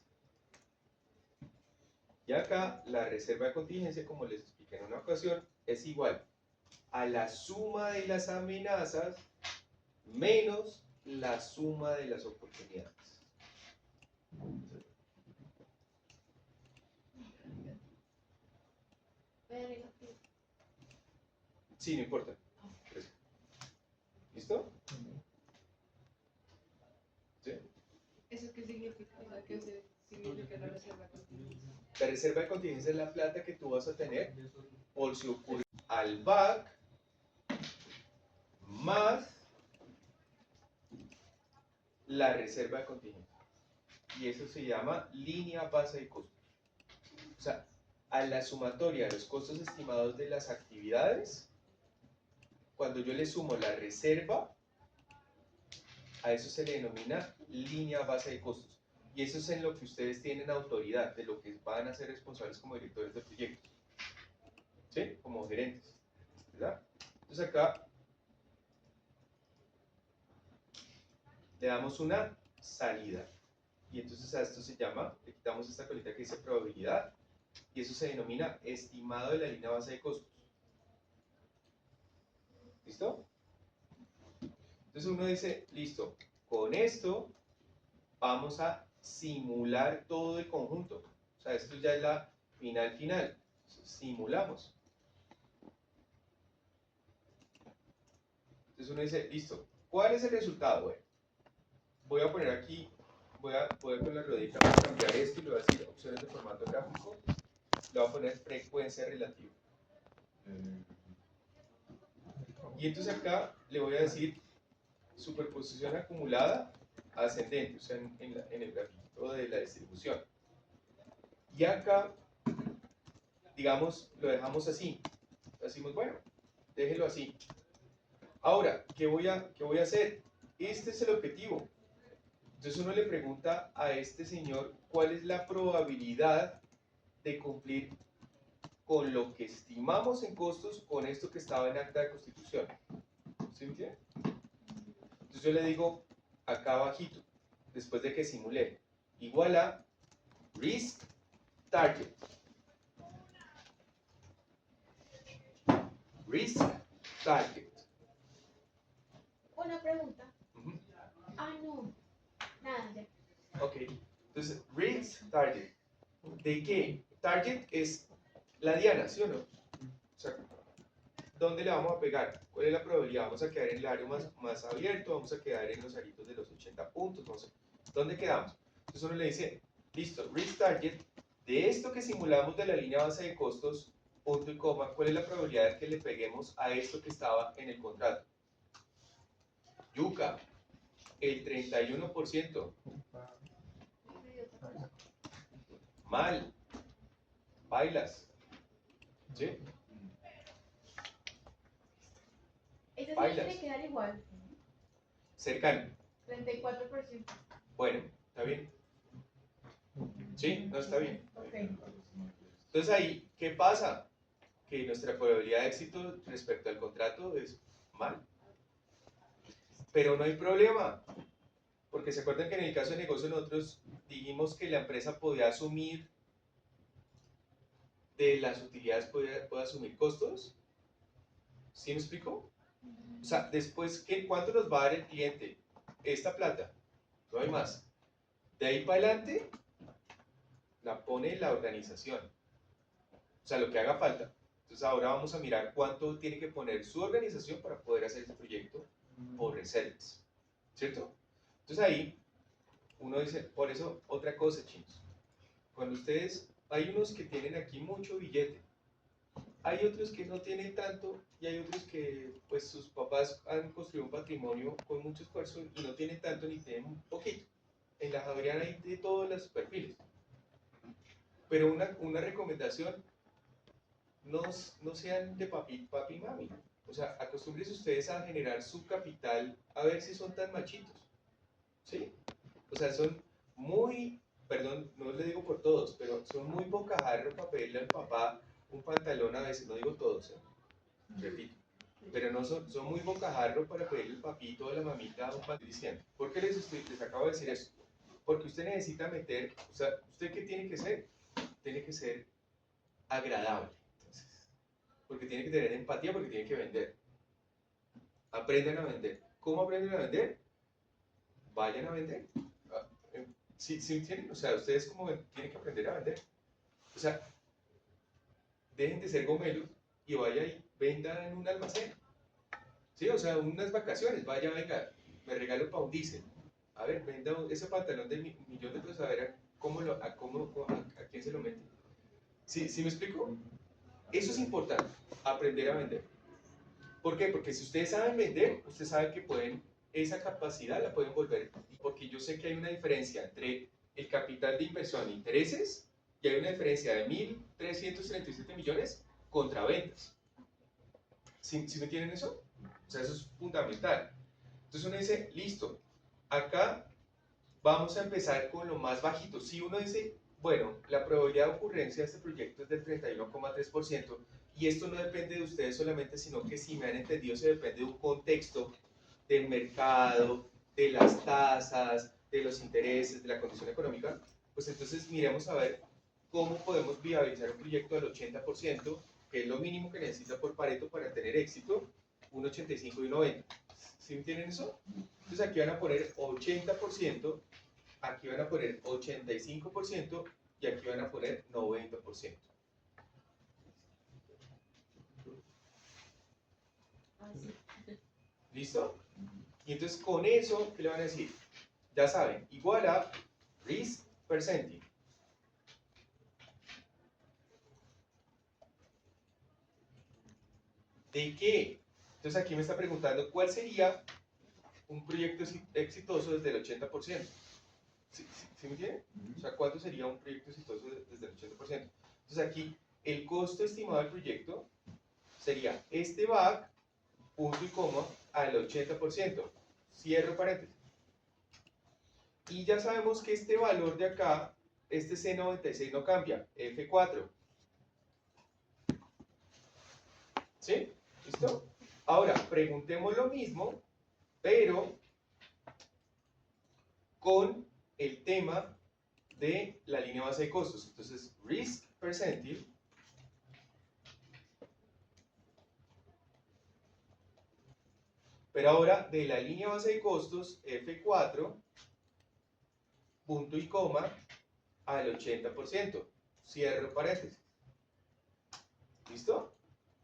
Y acá la reserva de contingencia, como les expliqué en una ocasión, es igual a la suma de las amenazas menos la suma de las oportunidades. Sí, no importa. ¿Listo? ¿Sí? ¿Eso qué significa? O sea, ¿qué significa la reserva de contingencia? La reserva de contingencia es la plata que tú vas a tener por si ocurre al back más la reserva de contingencia. Y eso se llama línea base de costos. O sea, a la sumatoria de los costos estimados de las actividades, cuando yo le sumo la reserva, a eso se le denomina línea base de costos. Y eso es en lo que ustedes tienen autoridad, de lo que van a ser responsables como directores de proyectos, ¿sí? Como gerentes, ¿verdad? Entonces acá le damos una salida. Y entonces a esto se llama, le quitamos esta colita que dice probabilidad, y eso se denomina estimado de la línea base de costos. ¿Listo? Entonces uno dice, listo, con esto vamos a simular todo el conjunto. O sea, esto ya es la final. Simulamos. Entonces uno dice, listo, ¿cuál es el resultado? Bueno, voy a poner aquí, voy a con la ruedita, voy a cambiar esto y le voy a decir opciones de formato gráfico. Le voy a poner frecuencia relativa. Y entonces acá le voy a decir superposición acumulada ascendente, o sea, en el gráfico de la distribución. Y acá, digamos, lo dejamos así. Decimos, bueno, déjelo así. Ahora, ¿qué voy a hacer? Este es el objetivo. Entonces uno le pregunta a este señor cuál es la probabilidad de cumplir con lo que estimamos en costos con esto que estaba en acta de constitución. ¿Sí me entiende? Entonces yo le digo acá abajito, después de que simulé, igual a risk target. Risk target. Una pregunta. Ujú. Ah, no. Nada, ya. Ok, entonces risk target. ¿De qué? Target es la diana, ¿sí o no? O sea, ¿dónde le vamos a pegar? ¿Cuál es la probabilidad? ¿Vamos a quedar en el área más abierto? ¿Vamos a quedar en los aritos de los 80 puntos? No sé. ¿Dónde quedamos? Entonces uno le dice, listo, risk target, de esto que simulamos de la línea base de costos, punto y coma, ¿cuál es la probabilidad de que le peguemos a esto que estaba en el contrato? Yuca, el 31%. Mal. Bailas. ¿Sí? Este bailas. semestre quedar igual, Cercano. 34%. Bueno, está bien. ¿Sí? No está bien. Ok. Entonces ahí, ¿qué pasa? Que nuestra probabilidad de éxito respecto al contrato es mal. Pero no hay problema, porque se acuerdan que en el caso de negocio nosotros dijimos que la empresa podía asumir de las utilidades, puede asumir costos. ¿Sí me explico? O sea, después, ¿cuánto nos va a dar el cliente? Esta plata, no hay más. De ahí para adelante, la pone la organización. O sea, lo que haga falta. Entonces ahora vamos a mirar cuánto tiene que poner su organización para poder hacer este proyecto por reservas. ¿Cierto? Entonces ahí, uno dice, por eso, otra cosa, chinos. Cuando ustedes, hay unos que tienen aquí mucho billete, hay otros que no tienen tanto y hay otros que pues sus papás han construido un patrimonio con mucho esfuerzo y no tienen tanto ni tienen un poquito. En la Javeriana hay de todos los perfiles. Pero una recomendación, no sean de papi y mami. O sea, acostúmbrense ustedes a generar su capital a ver si son tan machitos. ¿Sí? O sea, son muy, perdón, no le digo por todos, pero son muy bocajarros para pedirle al papá un pantalón a veces, no digo todos, repito, pero no son muy bocajarros para pedirle al papito o a la mamita un pantalón diciendo. ¿Por qué les acabo de decir eso? Porque usted necesita meter, o sea, ¿usted qué tiene que ser? Tiene que ser agradable, entonces, porque tiene que tener empatía, porque tiene que vender. Aprendan a vender. ¿Cómo aprenden a vender? Vayan a vender. ¿Sí entienden? O sea, ustedes como tienen que aprender a vender. O sea, dejen de ser gomelos y vaya y venda en un almacén. ¿Sí? O sea, unas vacaciones, vaya, venga, me regalo para un diésel. A ver, venda ese pantalón de millón de pesos, a ver a quién se lo mete. ¿Sí me explico? Eso es importante, aprender a vender. ¿Por qué? Porque si ustedes saben vender, ustedes saben que esa capacidad la pueden volver. Porque yo sé que hay una diferencia entre el capital de inversión e intereses y hay una diferencia de 1.337 millones contra ventas. ¿Sí me entienden eso? O sea, eso es fundamental. Entonces uno dice, listo, acá vamos a empezar con lo más bajito. Si uno dice, bueno, la probabilidad de ocurrencia de este proyecto es del 31,3%, y esto no depende de ustedes solamente, sino que si me han entendido, se depende de un contexto del mercado, de las tasas, de los intereses, de la condición económica, pues entonces miremos a ver cómo podemos viabilizar un proyecto del 80%, que es lo mínimo que necesita por Pareto para tener éxito, un 85 y un 90. ¿Sí entienden eso? Entonces aquí van a poner 80%, aquí van a poner 85% y aquí van a poner 90%. ¿Listo? Y entonces con eso, ¿qué le van a decir? Ya saben, igual a risk percentage. ¿De qué? Entonces aquí me está preguntando cuál sería un proyecto exitoso desde el 80%. ¿Sí me entiende? O sea, ¿cuánto sería un proyecto exitoso desde el 80%? Entonces aquí el costo estimado del proyecto sería este back, punto y coma, al 80%. Cierro paréntesis. Y ya sabemos que este valor de acá, este C96 no cambia, F4. ¿Sí? ¿Listo? Ahora, preguntemos lo mismo, pero con el tema de la línea base de costos. Entonces, risk percentage pero ahora de la línea base de costos F4 punto y coma al 80%. Cierro paréntesis. ¿Listo?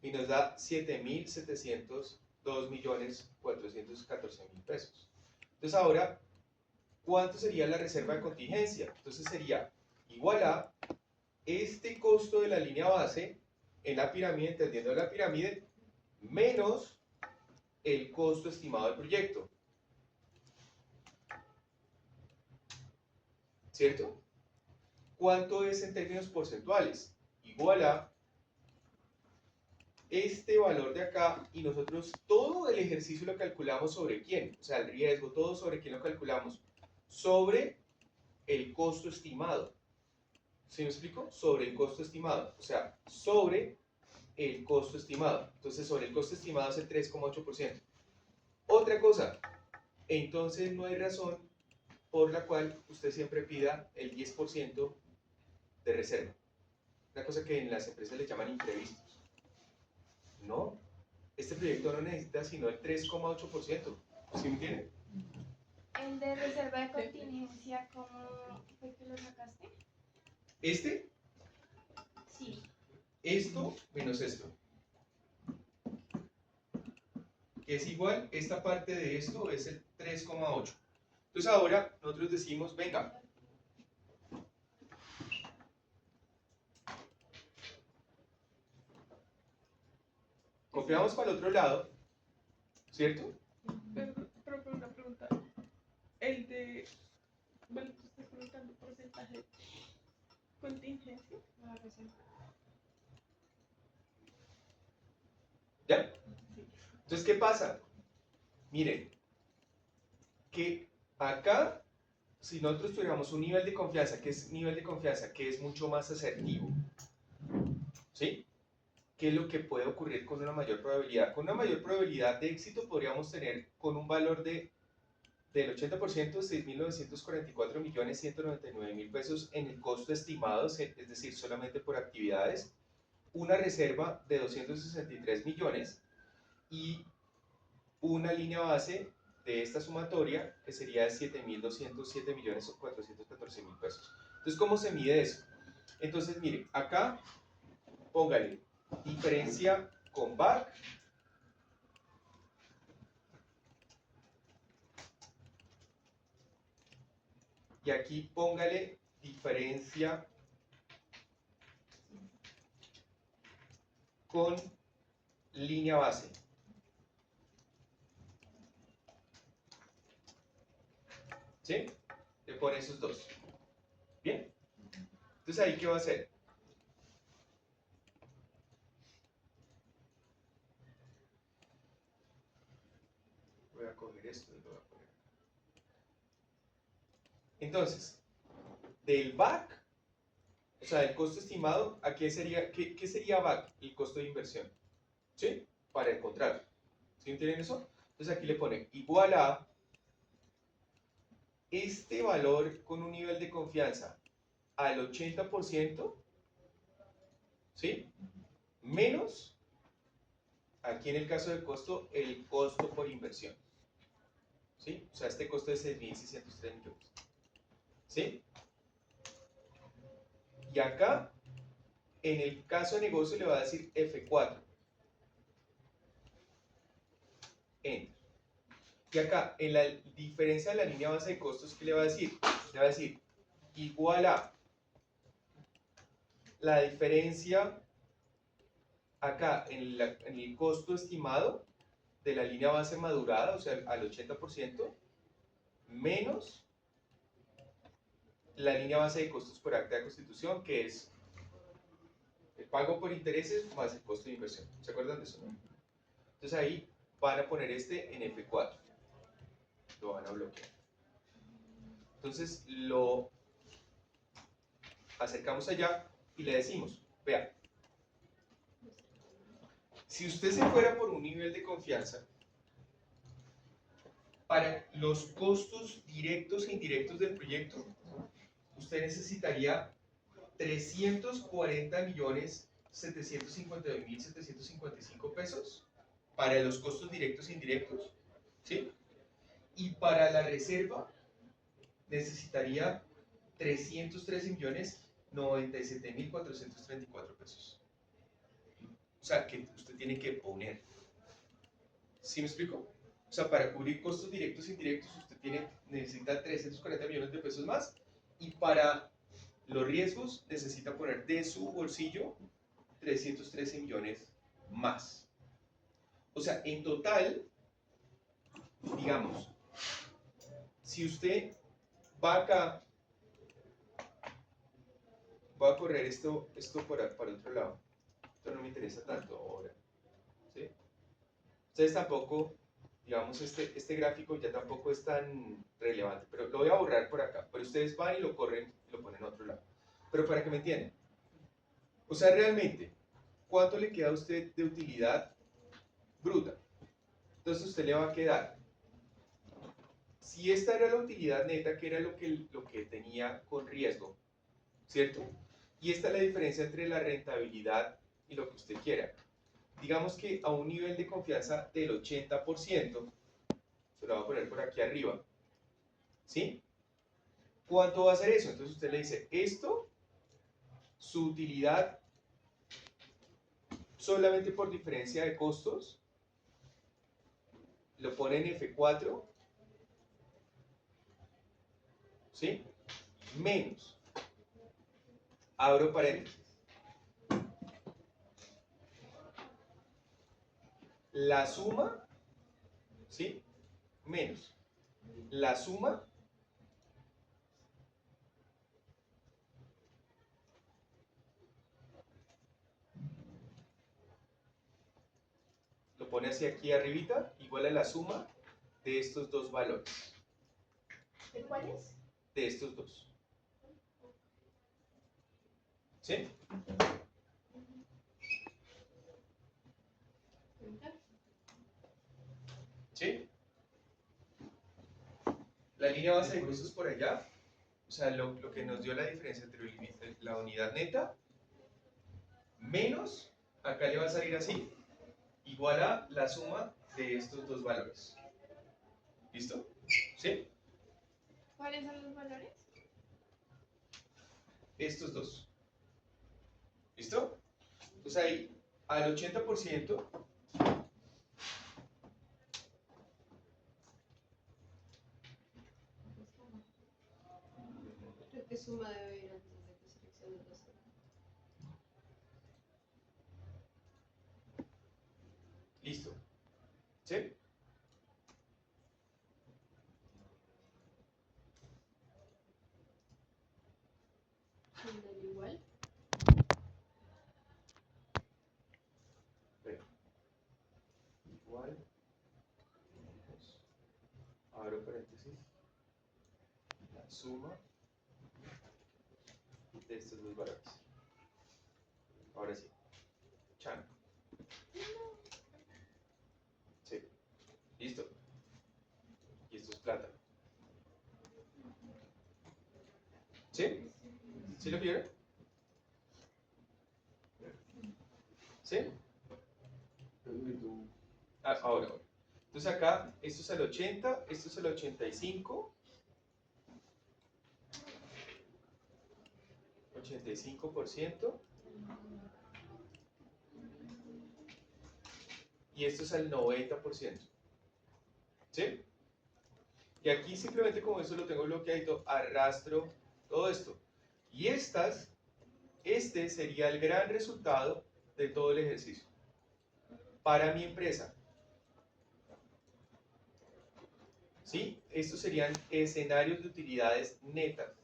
Y nos da 7.702.414.000 pesos. Entonces ahora, ¿cuánto sería la reserva de contingencia? Entonces sería igual a este costo de la línea base en la pirámide, entendiendo la pirámide, menos el costo estimado del proyecto. ¿Cierto? ¿Cuánto es en términos porcentuales? Igual a este valor de acá y nosotros todo el ejercicio lo calculamos sobre quién, o sea, el riesgo, todo sobre quién lo calculamos, sobre el costo estimado. ¿Sí me explico? Sobre el costo estimado, o sea, sobre el costo estimado. Entonces, sobre el costo estimado es el 3,8%. Otra cosa, entonces no hay razón por la cual usted siempre pida el 10% de reserva. Una cosa que en las empresas le llaman imprevistos. No, este proyecto no necesita sino el 3,8%. ¿Sí me entienden? El de reserva de contingencia, ¿cómo fue que lo sacaste? Este, Sí. esto menos esto. Que es igual, esta parte de esto es el 3,8. Entonces ahora nosotros decimos, venga, copiamos para el otro lado, ¿cierto? Pero por una pregunta. El de. Bueno, tú estás preguntando porcentaje de contingencia. La reserva. ¿Ya? Entonces, ¿qué pasa? Miren, que acá, si nosotros tuviéramos un nivel de confianza, que es nivel de confianza, que es mucho más asertivo, ¿sí? ¿Qué es lo que puede ocurrir con una mayor probabilidad? Con una mayor probabilidad de éxito podríamos tener con un valor del 80%, 6.944.199.000 pesos en el costo estimado, es decir, solamente por actividades, una reserva de 263 millones y una línea base de esta sumatoria que sería de 7.207.414.000 pesos. Entonces, ¿cómo se mide eso? Entonces, mire, acá póngale diferencia con VAC y aquí póngale diferencia con línea base. ¿Sí? Le pone esos dos. ¿Bien? Entonces, ¿ahí qué va a hacer? Voy a coger esto y lo voy a poner. Entonces, del VAC, o sea, del costo estimado, ¿a qué sería VAC? El costo de inversión. ¿Sí? Para el contrato. ¿Sí entienden eso? Entonces aquí le pone igual a este valor con un nivel de confianza al 80%, ¿sí? Menos, aquí en el caso del costo, el costo por inversión. ¿Sí? O sea, este costo es 6.603 millones. ¿Sí? Y acá, en el caso de negocio, le va a decir F4. Enter. Y acá, en la diferencia de la línea base de costos, ¿qué le va a decir? Le va a decir igual a la diferencia acá en el costo estimado de la línea base madurada, o sea, al 80%, menos la línea base de costos por acta de constitución, que es el pago por intereses más el costo de inversión. ¿Se acuerdan de eso? Entonces ahí van a poner este en F4. Lo van a bloquear. Entonces lo acercamos allá y le decimos, vea, si usted se fuera por un nivel de confianza, para los costos directos e indirectos del proyecto, usted necesitaría 340.752.755 pesos para los costos directos e indirectos, ¿sí? Y para la reserva necesitaría 313.097.434 pesos. O sea, que usted tiene que poner. ¿Sí me explico? O sea, para cubrir costos directos e indirectos usted necesita 340 millones de pesos más y para los riesgos necesita poner de su bolsillo 313 millones más. O sea, en total, digamos, si usted va acá, voy a correr esto para otro lado. Esto no me interesa tanto ahora. ¿Sí? Entonces tampoco, digamos, este gráfico ya tampoco es tan relevante, pero lo voy a borrar por acá. Pero ustedes van y lo corren y lo ponen a otro lado. Pero para que me entiendan. O sea, realmente, ¿cuánto le queda a usted de utilidad bruta? Entonces usted le va a quedar, si esta era la utilidad neta, que era lo que tenía con riesgo, ¿cierto? Y esta es la diferencia entre la rentabilidad y lo que usted quiera. Digamos que a un nivel de confianza del 80%, se lo voy a poner por aquí arriba, ¿sí? ¿Cuánto va a ser eso? Entonces usted le dice, esto, su utilidad solamente por diferencia de costos, lo pone en F4, ¿sí? Menos, abro paréntesis, la suma, ¿sí? Menos, la suma lo pone hacia aquí arribita, igual a la suma de estos dos valores, ¿De cuáles? de estos dos. ¿Sí? ¿Sí? La línea base de costos por allá, o sea, lo que nos dio la diferencia entre la unidad neta, menos, acá le va a salir así, igual a la suma de estos dos valores. ¿Listo? ¿Sí? ¿Cuáles son los valores? Estos dos. ¿Listo? Entonces ahí, al 80%, Creo que suma debe ir antes de que seleccione los ceros. listo. ¿Sí? Del igual. Igual, abro paréntesis, la suma de estos dos valores. Ahora sí, chan. Sí, listo. Y esto es plata. ¿Sí? ¿Sí lo vieron? ¿Sí? Ah, ahora. Entonces acá, esto es el 80, esto es el 85. 85%. Y esto es el 90%. ¿Sí? Y aquí simplemente como eso lo tengo bloqueadito, arrastro todo esto. Y este sería el gran resultado de todo el ejercicio. Para mi empresa. ¿Sí? Estos serían escenarios de utilidades netas.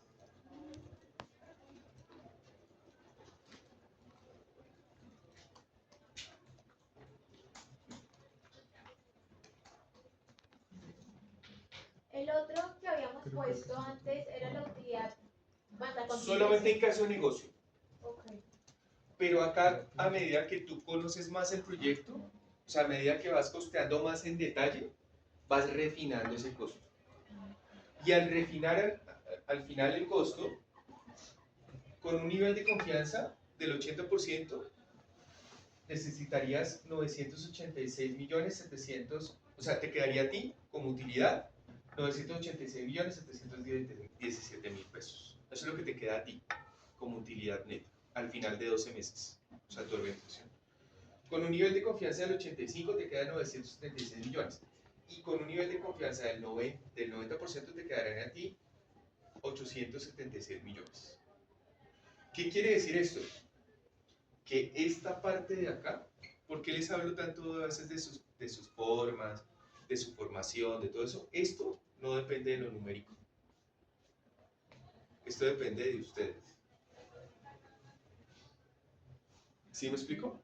El otro que habíamos puesto antes era la utilidad más la Solamente en contingencia. caso de negocio. Ok. Pero acá, a medida que tú conoces más el proyecto, o sea, a medida que vas costeando más en detalle, vas refinando ese costo. Y al refinar al final el costo, con un nivel de confianza del 80%, necesitarías 986.700.000, o sea, te quedaría a ti como utilidad 986.717.000 pesos. Eso es lo que te queda a ti como utilidad neta al final de 12 meses, o sea, tu organización. Con un nivel de confianza del 85 te quedan 976 millones. Y con un nivel de confianza del 90% te quedarán a ti 876 millones. ¿Qué quiere decir esto? Que esta parte de acá, ¿por qué les hablo tanto a veces de sus formas, de su formación, de todo eso? Esto no depende de lo numérico. Esto depende de ustedes. ¿Sí me explico?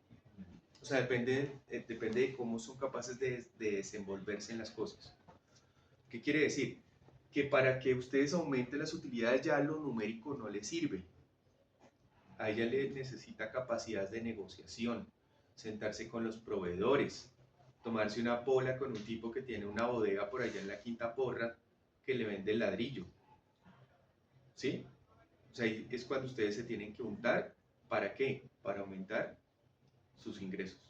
O sea, depende de cómo son capaces de desenvolverse en las cosas. ¿Qué quiere decir? Que para que ustedes aumenten las utilidades ya lo numérico no les sirve. A ella le necesita capacidades de negociación, sentarse con los proveedores, tomarse una pola con un tipo que tiene una bodega por allá en la Quinta Porra que le vende el ladrillo. ¿Sí? O sea, ahí es cuando ustedes se tienen que untar. ¿Para qué? Para aumentar sus ingresos.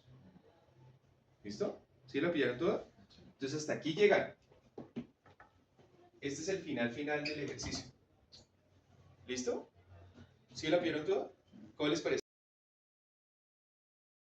¿Listo? ¿Sí lo pillaron todo? Entonces hasta aquí llegan. Este es el final del ejercicio. ¿Listo? ¿Sí lo pillaron todo? ¿Cómo les parece?